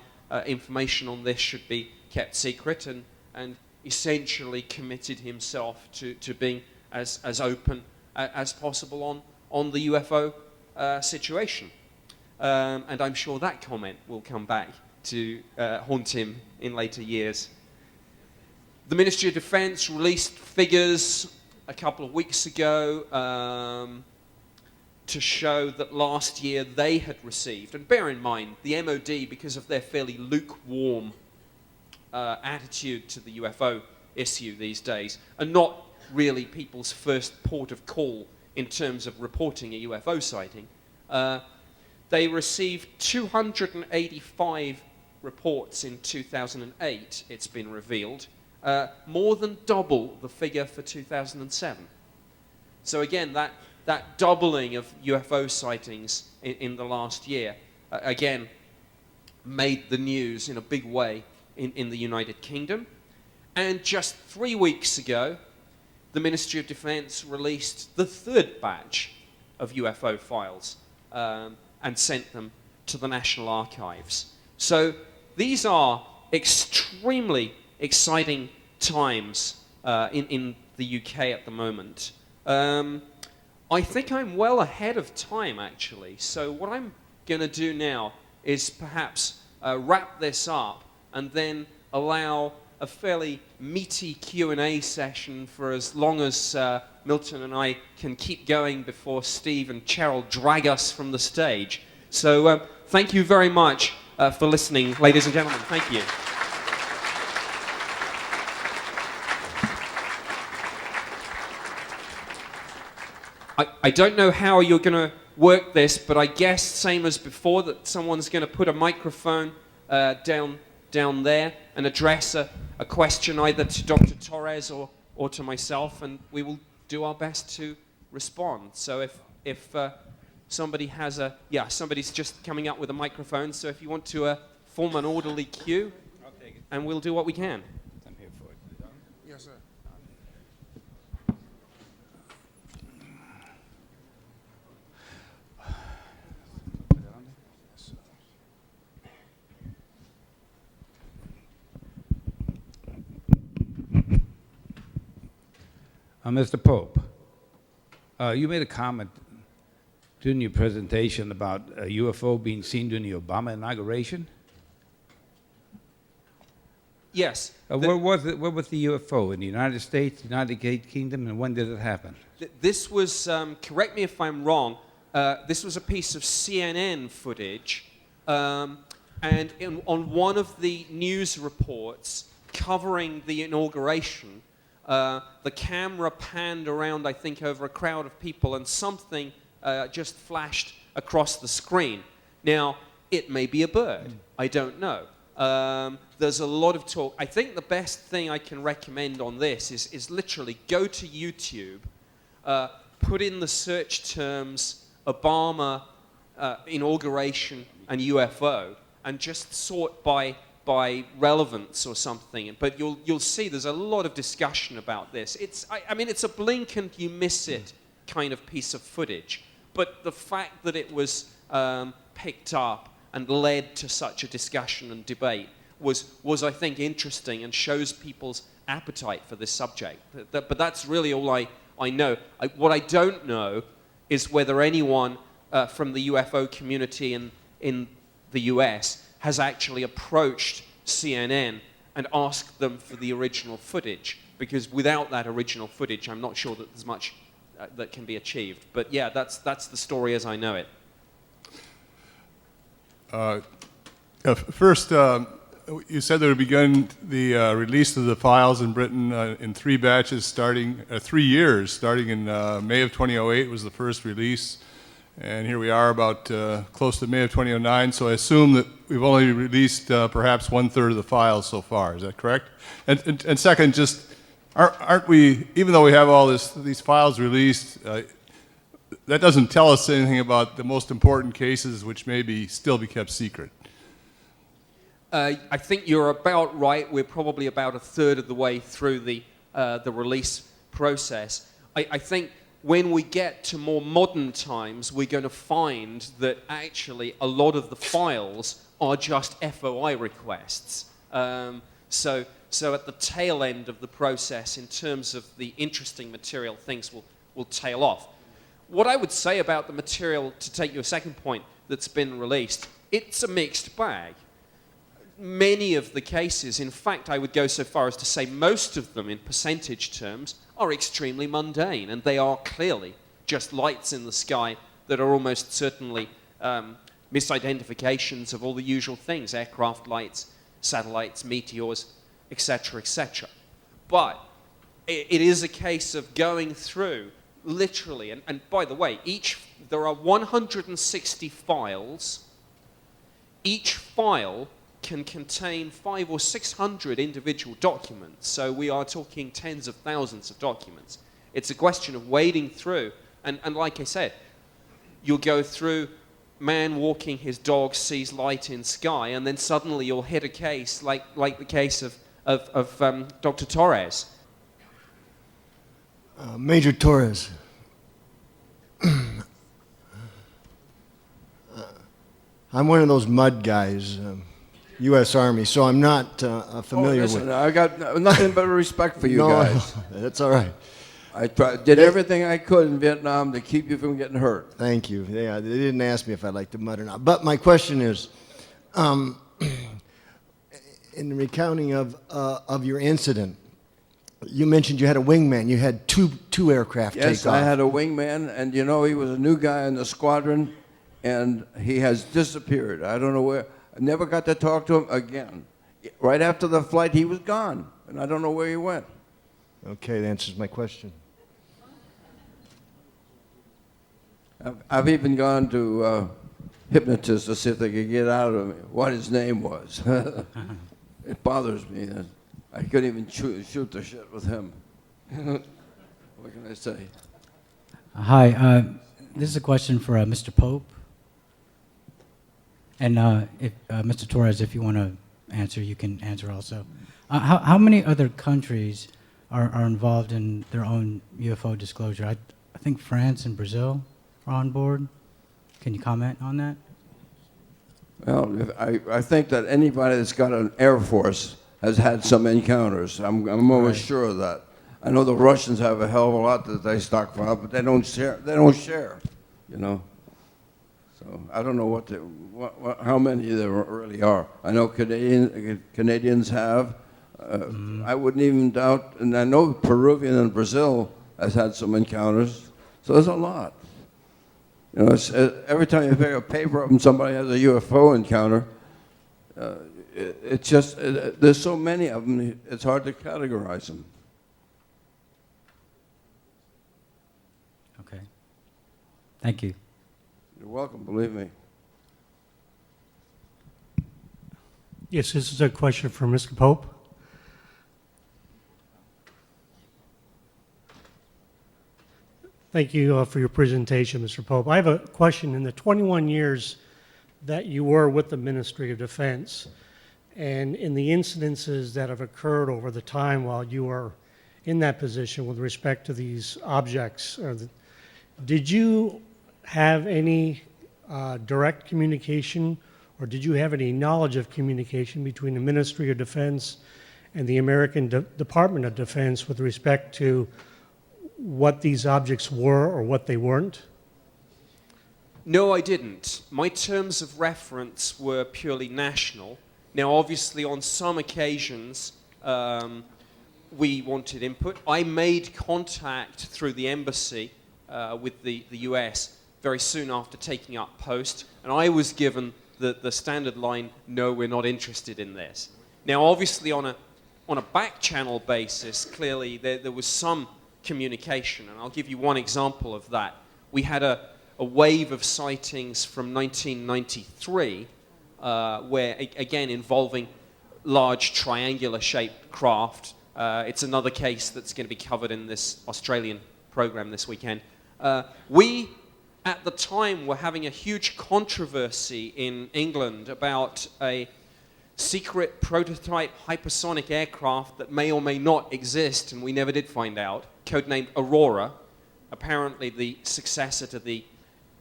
information on this should be kept secret, and essentially committed himself to being as open as possible on the UFO situation. And I'm sure that comment will come back to haunt him in later years. The Ministry of Defence released figures a couple of weeks ago to show that last year they had received, and bear in mind, the MOD, because of their fairly lukewarm attitude to the UFO issue these days, are not really people's first port of call in terms of reporting a UFO sighting. They received 285 reports in 2008, it's been revealed, more than double the figure for 2007. So again, that doubling of UFO sightings in the last year, again, made the news in a big way in the United Kingdom. And just 3 weeks ago, the Ministry of Defence released the third batch of UFO files and sent them to the National Archives. So these are extremely exciting times in the UK at the moment. I think I'm well ahead of time, actually. So what I'm going to do now is perhaps wrap this up and then allow a fairly meaty Q&A session for as long as Milton and I can keep going before Steve and Cheryl drag us from the stage. So thank you very much for listening, ladies and gentlemen. Thank you. I don't know how you're going to work this, but I guess, same as before, that someone's going to put a microphone down there and address a question either to Dr. Torres or to myself, and we will do our best to respond. So if somebody has somebody's just coming up with a microphone, so if you want to form an orderly queue, I'll take it. And we'll do what we can. I'm here for it. Yes, sir. Put it on there? Yes, sir. Mr. Pope, you made a comment during your presentation about a UFO being seen during the Obama inauguration. Yes. Where was it? Where was the UFO? In the United States, United Kingdom, and when did it happen? This was, correct me if I'm wrong, this was a piece of CNN footage, and on one of the news reports, covering the inauguration, the camera panned around, I think, over a crowd of people, and something just flashed across the screen. Now, it may be a bird. I don't know. There's a lot of talk. I think the best thing I can recommend on this is literally go to YouTube, put in the search terms Obama inauguration and UFO, and just sort by relevance or something. But you'll see there's a lot of discussion about this. I mean, it's a blink and you miss it kind of piece of footage. But the fact that it was picked up and led to such a discussion and debate was I think, interesting and shows people's appetite for this subject. But that's really all I know. What I don't know is whether anyone from the UFO community in the US has actually approached CNN and asked them for the original footage, because without that original footage, I'm not sure that there's much that can be achieved. But yeah, that's the story as I know it. First, you said there would begun the release of the files in Britain in 3 batches starting 3 years, starting in May of 2008 was the first release. And here we are about close to May of 2009, so I assume that we've only released perhaps 1/3 of the files so far. Is that correct? And second, just aren't we, even though we have all these files released, that doesn't tell us anything about the most important cases which may still be kept secret. I think you're about right. We're probably about 1/3 of the way through the release process. I think when we get to more modern times, we're going to find that actually a lot of the files are just FOI requests. So at the tail end of the process, in terms of the interesting material, things will tail off. What I would say about the material, to take your second point, that's been released, it's a mixed bag. Many of the cases, in fact, I would go so far as to say most of them in percentage terms, are extremely mundane, and they are clearly just lights in the sky that are almost certainly misidentifications of all the usual things: aircraft lights, satellites, meteors, etc., etc. But it is a case of going through literally, and by the way, there are 160 files. Each file can contain 500 or 600 individual documents, so we are talking tens of thousands of documents. It's a question of wading through, and like I said, you'll go through man walking his dog, sees light in sky, and then suddenly you'll hit a case like the case of Dr. Torres. Major Torres. I'm one of those mud guys, U.S. Army, so I'm not familiar with. I got nothing but respect for you guys. That's all right. I did everything I could in Vietnam to keep you from getting hurt. Thank you. Yeah, they didn't ask me if I liked the mud or not. But my question is, in the recounting of your incident, you mentioned you had a wingman. You had two aircraft take off. Yes, I had a wingman, and you know, he was a new guy in the squadron, and he has disappeared. I don't know where. I never got to talk to him again. Right after the flight, he was gone, and I don't know where he went. Okay, that answers my question. I've even gone to hypnotists to see if they could get out of me what his name was. It bothers me. I couldn't even shoot the shit with him. What can I say? Hi, this is a question for Mr. Pope. And if Mr. Torres, if you want to answer, you can answer also. How many other countries are involved in their own UFO disclosure? I think France and Brazil are on board. Can you comment on that? Well, I think that anybody that's got an Air Force has had some encounters. I'm almost sure of that. I know the Russians have a hell of a lot that they stockpile, but they don't share. They don't share, you know. So I don't know how many there really are. I know Canadians have. I wouldn't even doubt, and I know Peruvian and Brazil has had some encounters. So there's a lot. You know, every time you pick a paper up and somebody has a UFO encounter, It's just, there's so many of them, it's hard to categorize them. Okay. Thank you. You're welcome, believe me. Yes, this is a question for Mr. Pope. Thank you for your presentation, Mr. Pope. I have a question. In the 21 years that you were with the Ministry of Defense, and in the incidences that have occurred over the time while you were in that position with respect to these objects, did you have any direct communication, or did you have any knowledge of communication between the Ministry of Defense and the American Department of Defense with respect to what these objects were or what they weren't? No, I didn't. My terms of reference were purely national. Now, obviously, on some occasions, we wanted input. I made contact through the embassy with the US very soon after taking up post, and I was given the standard line, no, we're not interested in this. Now, obviously, on a back-channel basis, clearly, there was some communication, and I'll give you one example of that. We had a wave of sightings from 1993, where, again, involving large triangular-shaped craft. It's another case that's going to be covered in this Australian program this weekend. We, at the time, were having a huge controversy in England about a secret prototype hypersonic aircraft that may or may not exist, and we never did find out, codenamed Aurora, apparently the successor to the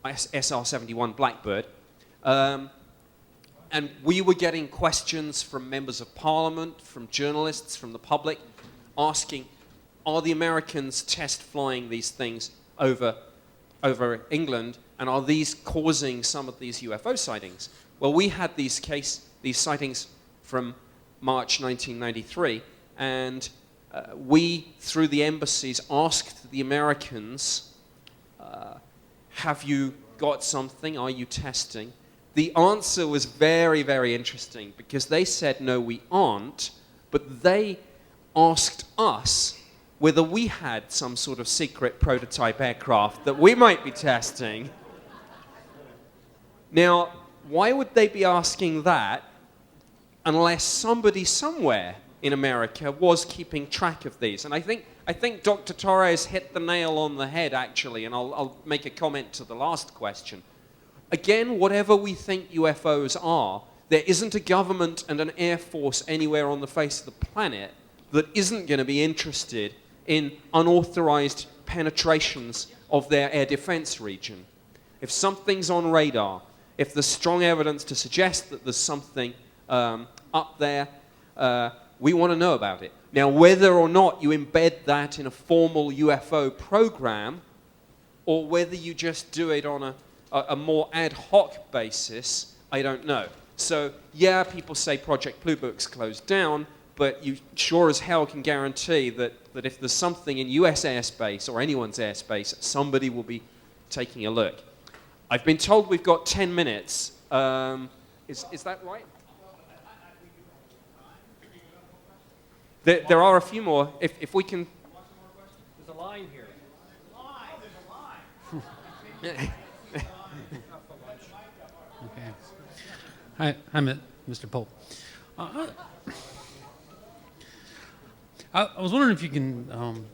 SR-71 Blackbird. And we were getting questions from members of parliament, from journalists, from the public, asking, are the Americans test flying these things over England, and are these causing some of these UFO sightings? Well, we had these sightings from March 1993, and we, through the embassies, asked the Americans, have you got something? Are you testing? The answer was very, very interesting, because they said, no, we aren't, but they asked us whether we had some sort of secret prototype aircraft that we might be testing. Now, why would they be asking that unless somebody somewhere in America was keeping track of these? And I think Dr. Torres hit the nail on the head, actually, and I'll make a comment to the last question. Again, whatever we think UFOs are, there isn't a government and an air force anywhere on the face of the planet that isn't going to be interested in unauthorized penetrations of their air defense region. If something's on radar, if there's strong evidence to suggest that there's something up there, we want to know about it. Now, whether or not you embed that in a formal UFO program, or whether you just do it on a more ad hoc basis, I don't know. So, yeah, people say Project Blue Book's closed down, but you sure as hell can guarantee that if there's something in US airspace or anyone's airspace, somebody will be taking a look. I've been told we've got 10 minutes. Is that right? There are a few more. If we can... There's a line here. Okay. Hi, I'm Mr. Pope. I was wondering if you can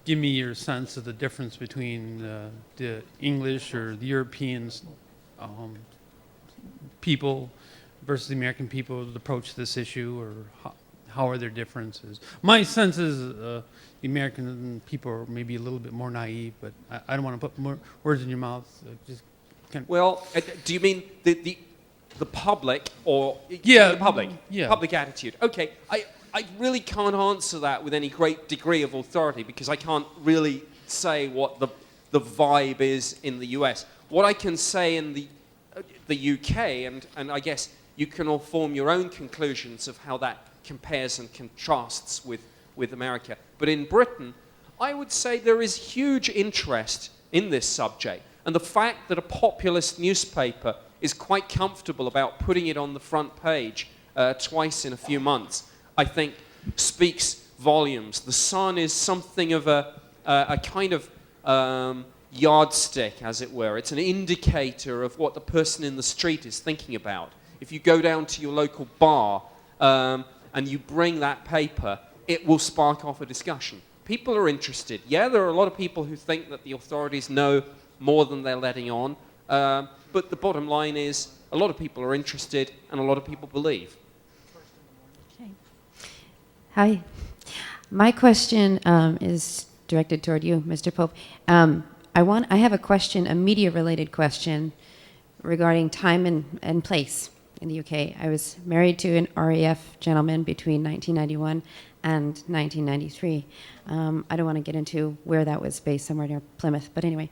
give me your sense of the difference between the English or the Europeans people versus the American people that approach this issue, or how are their differences? My sense is the American people are maybe a little bit more naive, but I don't want to put more words in your mouth. Well, do you mean the public, or yeah, the public? Yeah. Public attitude. Okay, I really can't answer that with any great degree of authority, because I can't really say what the vibe is in the US. What I can say in the UK, and I guess you can all form your own conclusions of how that compares and contrasts with America. But in Britain, I would say there is huge interest in this subject. And the fact that a populist newspaper is quite comfortable about putting it on the front page twice in a few months, I think speaks volumes. The sun is something of a kind of yardstick, as it were. It's an indicator of what the person in the street is thinking about. If you go down to your local bar and you bring that paper, it will spark off a discussion. People are interested. Yeah, there are a lot of people who think that the authorities know more than they're letting on, but the bottom line is a lot of people are interested and a lot of people believe. Okay. Hi. My question is directed toward you, Mr. Pope. I have a question, a media-related question regarding time and place in the UK. I was married to an RAF gentleman between 1991 and 1993. I don't want to get into where that was based, somewhere near Plymouth, but anyway.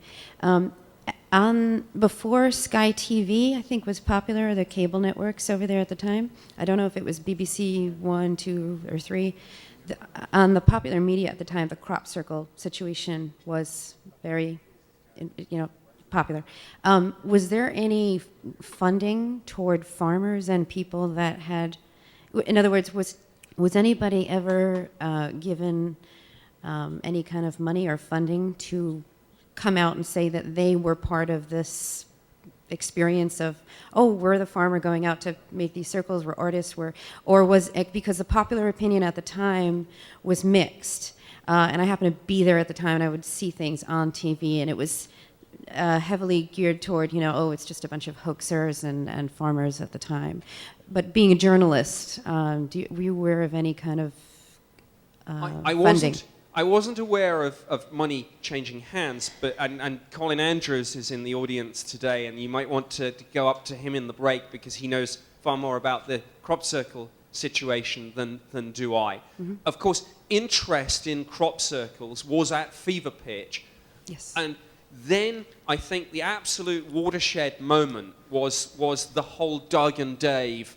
Before Sky TV, I think, was popular, the cable networks over there at the time. I don't know if it was BBC 1, 2, or 3. On the popular media at the time, the crop circle situation was very, popular. Was there any funding toward farmers and people that had, in other words, was anybody ever given any kind of money or funding to come out and say that they were part of this experience of, oh, we're the farmer going out to make these circles, we're artists, or was it because the popular opinion at the time was mixed? And I happened to be there at the time, and I would see things on TV, and it was heavily geared toward, it's just a bunch of hoaxers and farmers at the time. But being a journalist, were you aware of any kind of funding? I wasn't aware of money changing hands, but and Colin Andrews is in the audience today, and you might want to go up to him in the break because he knows far more about the crop circle situation than do I. Mm-hmm. Of course, interest in crop circles was at fever pitch. Yes. And then I think the absolute watershed moment was the whole Doug and Dave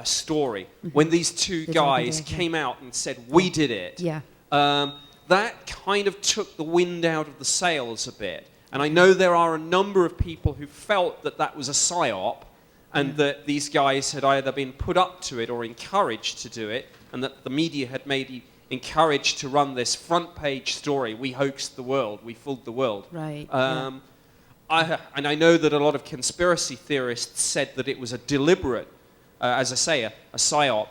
story. Mm-hmm. When these two guys came out and said, we did it. Yeah. That kind of took the wind out of the sails a bit. And I know there are a number of people who felt that that was a psyop and that these guys had either been put up to it or encouraged to do it, and that the media had maybe encouraged to run this front page story, we hoaxed the world, we fooled the world. Right. And I know that a lot of conspiracy theorists said that it was a deliberate, as I say, a psyop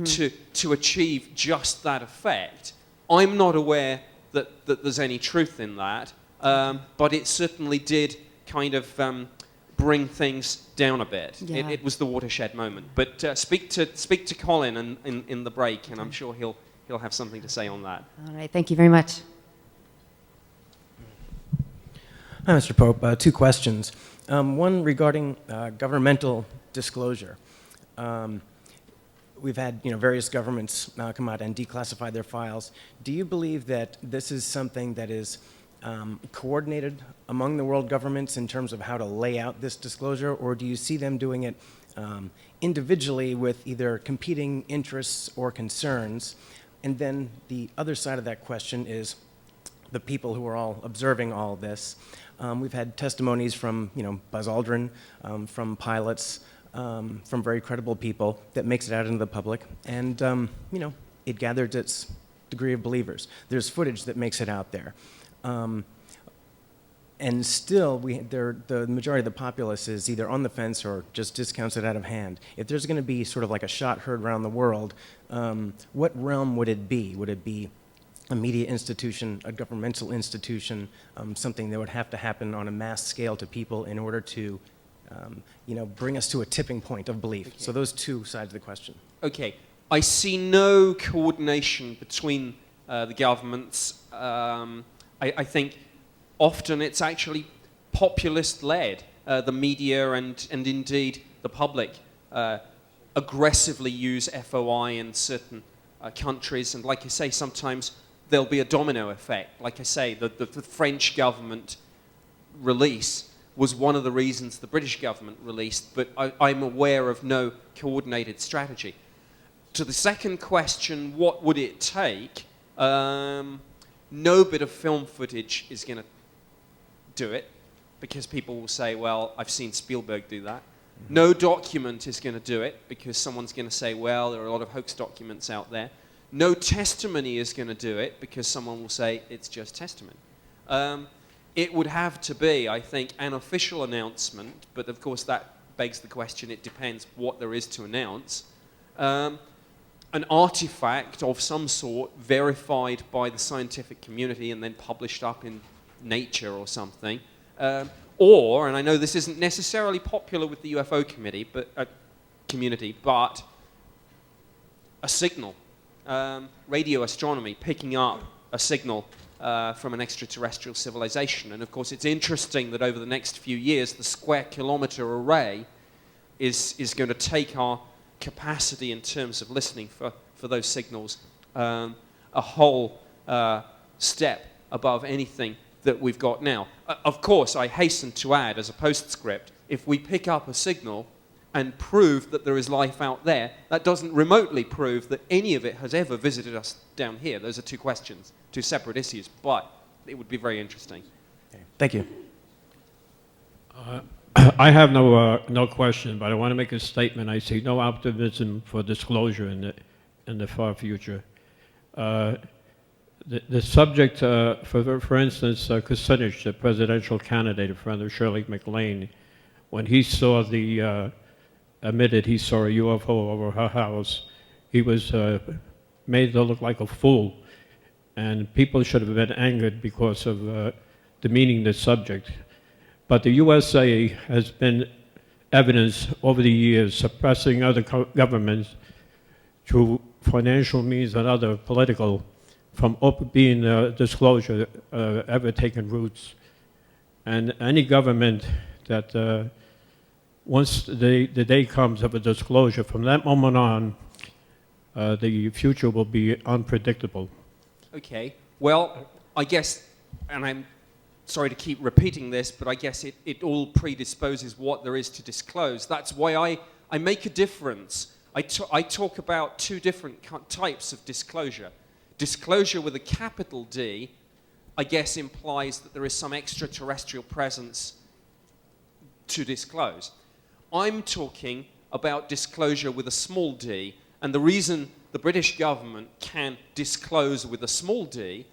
to achieve just that effect. I'm not aware that there's any truth in that, but it certainly did kind of bring things down a bit. Yeah. It was the watershed moment. But speak to Colin in the break, and I'm sure he'll have something to say on that. All right, thank you very much. Hi, Mr. Pope. Two questions. One regarding governmental disclosure. We've had various governments come out and declassify their files. Do you believe that this is something that is coordinated among the world governments in terms of how to lay out this disclosure, or do you see them doing it individually with either competing interests or concerns? And then the other side of that question is the people who are all observing all this. We've had testimonies from Buzz Aldrin, from pilots, from very credible people that makes it out into the public, and it gathered its degree of believers. There's footage that makes it out there, and still the majority of the populace is either on the fence or just discounts it out of hand. If there's going to be sort of like a shot heard around the world, what realm would it be? Would it be a media institution, a governmental institution, something that would have to happen on a mass scale to people in order to bring us to a tipping point of belief? Okay. So those two sides of the question. Okay. I see no coordination between the governments. I think often it's actually populist-led. The media and indeed the public aggressively use FOI in certain countries. And like I say, sometimes there'll be a domino effect. Like I say, the French government release was one of the reasons the British government released, but I'm aware of no coordinated strategy. To the second question, what would it take? No bit of film footage is going to do it, because people will say, well, I've seen Spielberg do that. No document is going to do it because someone's going to say, well, there are a lot of hoax documents out there. No testimony is going to do it because someone will say it's just testimony. It would have to be, I think, an official announcement, but of course that begs the question, it depends what there is to announce. An artifact of some sort verified by the scientific community and then published up in Nature or something. Or, and I know this isn't necessarily popular with the UFO community, but a signal. Radio astronomy, picking up a signal from an extraterrestrial civilization. And of course it's interesting that over the next few years the square kilometer array is going to take our capacity in terms of listening for those signals a whole step above anything that we've got now. Of course, I hasten to add as a postscript, if we pick up a signal and prove that there is life out there, that doesn't remotely prove that any of it has ever visited us down here. Those are two questions, two separate issues, but it would be very interesting. Okay. Thank you. I have no question, but I want to make a statement. I see no optimism for disclosure in the far future. The subject, for instance, Kucinich, the presidential candidate, a friend of Shirley MacLaine, when he saw admitted he saw a UFO over her house, he was made to look like a fool, and people should have been angered because of demeaning the subject. But the USA has been evidence over the years suppressing other governments through financial means and other political from being disclosure ever taken roots. And any government that once the day comes of a disclosure, from that moment on, the future will be unpredictable. Okay, well, I guess, and I'm sorry to keep repeating this, but I guess it all predisposes what there is to disclose. That's why I make a difference. I talk about two different types of disclosure. Disclosure with a capital D, I guess, implies that there is some extraterrestrial presence to disclose. I'm talking about disclosure with a small d, and the reason the British government can disclose with a small d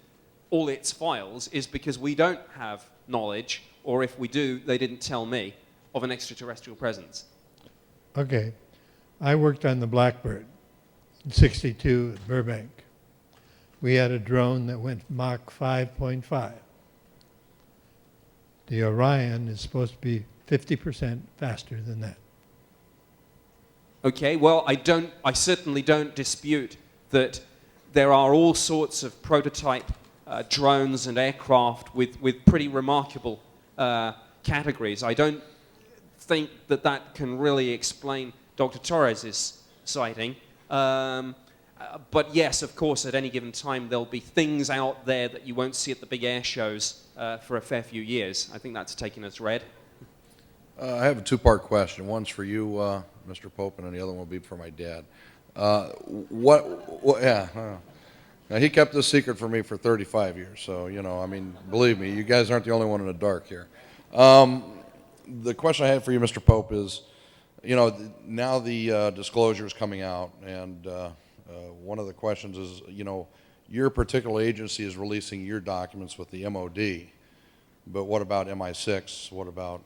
all its files is because we don't have knowledge, or if we do, they didn't tell me, of an extraterrestrial presence. Okay. I worked on the Blackbird in '62 at Burbank. We had a drone that went Mach 5.5. The Orion is supposed to be 50% faster than that. Okay, well, I certainly don't dispute that there are all sorts of prototype drones and aircraft with pretty remarkable categories. I don't think that can really explain Dr. Torres's sighting. But yes, of course, at any given time, there'll be things out there that you won't see at the big air shows for a fair few years. I think that's taken as read. I have a two-part question. One's for you, Mr. Pope, and the other one will be for my dad. Now, he kept this secret from me for 35 years, so, you know, I mean, believe me, you guys aren't the only one in the dark here. The question I have for you, Mr. Pope, is, you know, now the disclosure is coming out, and one of the questions is, you know, your particular agency is releasing your documents with the MOD, but what about MI6? What about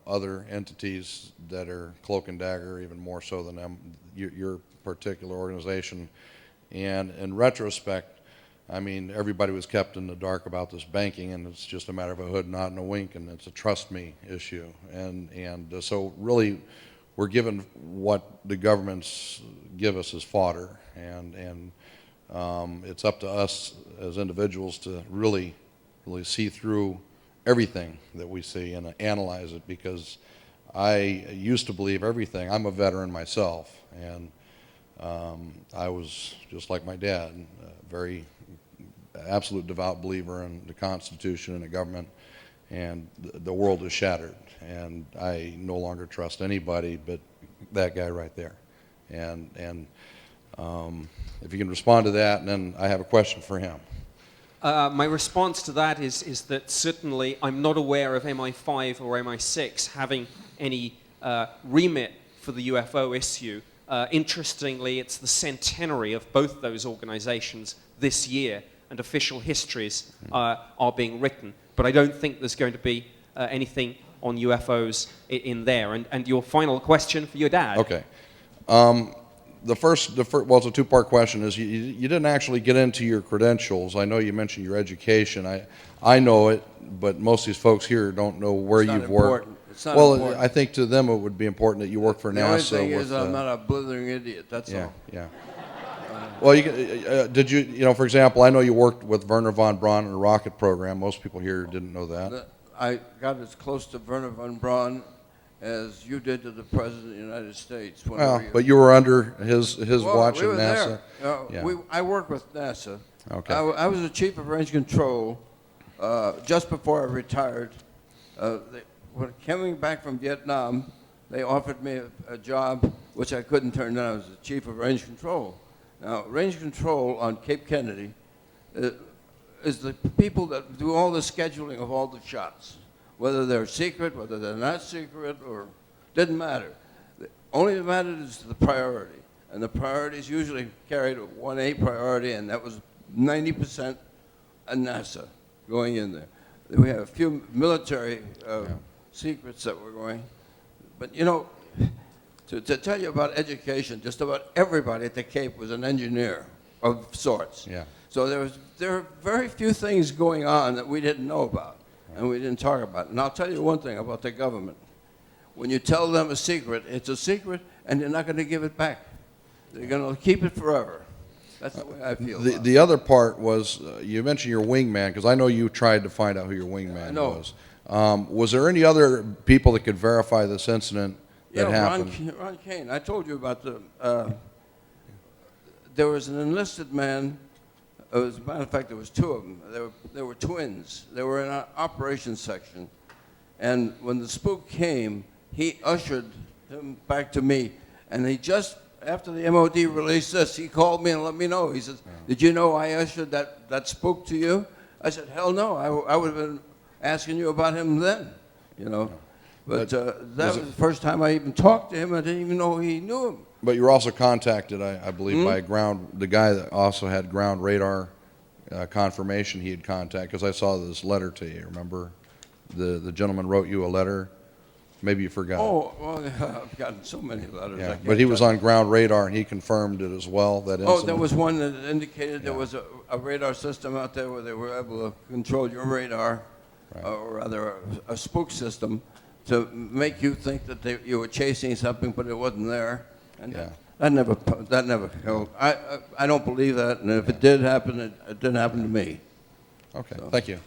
other entities that are cloak and dagger, even more so than your particular organization? And in retrospect, I mean, everybody was kept in the dark about this banking, and it's just a matter of a hood, nod, and a wink, and it's a trust me issue. And so really, we're given what the governments give us as fodder, and it's up to us as individuals to really see through everything that we see and analyze it, because I used to believe everything. I'm a veteran myself, and I was just like my dad, a very absolute devout believer in the Constitution and the government, and the world is shattered, and I no longer trust anybody but that guy right there. And if you can respond to that, and then I have a question for him. My response to that is that certainly I'm not aware of MI5 or MI6 having any remit for the UFO issue. Interestingly, it's the centenary of both those organizations this year, and official histories are being written. But I don't think there's going to be anything on UFOs in there. And your final question for your dad. Okay. The first, well, it's a two-part question, is you didn't actually get into your credentials. I know you mentioned your education. I know it, but most of these folks here don't know where you've worked. It's not Well, important. I think to them it would be important that you work for NASA. The only thing is with, I'm not a blithering idiot, that's yeah, all. Yeah. Well, did you, for example, I know you worked with Werner von Braun in the rocket program. Most people here didn't know that. I got as close to Werner von Braun as you did to the President of the United States. Well, but you were under his watch we at were NASA. There. I worked with NASA. Okay. I was the chief of range control just before I retired. When coming back from Vietnam, they offered me a job which I couldn't turn down. I was the chief of range control. Now, range control on Cape Kennedy is the people that do all the scheduling of all the shots, whether they're secret, whether they're not secret, or didn't matter. Only that mattered is the priority, and the priorities usually carried a 1A priority, and that was 90% of NASA going in there. We have a few military secrets that were going, but you know, to tell you about education, just about everybody at the Cape was an engineer of sorts. Yeah. So there are very few things going on that we didn't know about and we didn't talk about. And I'll tell you one thing about the government. When you tell them a secret, it's a secret and they're not going to give it back. They're going to keep it forever. That's the way I feel. The other part was, you mentioned your wingman, because I know you tried to find out who your wingman was. Was there any other people that could verify this incident that happened? Ron Kane. I told you about there was an enlisted man. As a matter of fact, there was two of them. They were twins. They were in an operations section. And when the spook came, he ushered him back to me. And he just, after the MOD released this, he called me and let me know. He says, "Did you know I ushered that spook to you?" I said, "Hell no. I would have been asking you about him then, you know." But that was the first time I even talked to him. I didn't even know he knew him. But you were also contacted, I believe, by the guy that also had ground radar confirmation he had contacted, because I saw this letter to you, remember? The gentleman wrote you a letter. Maybe you forgot. Oh, well, I've gotten so many letters. Yeah, but he was on ground radar, and he confirmed it as well, that incident. Oh, there was one that indicated there was a radar system out there where they were able to control your radar, or rather a spook system, to make you think that you were chasing something, but it wasn't there. And that never held. I don't believe that, and if it did happen, it didn't happen to me. Okay, thank you.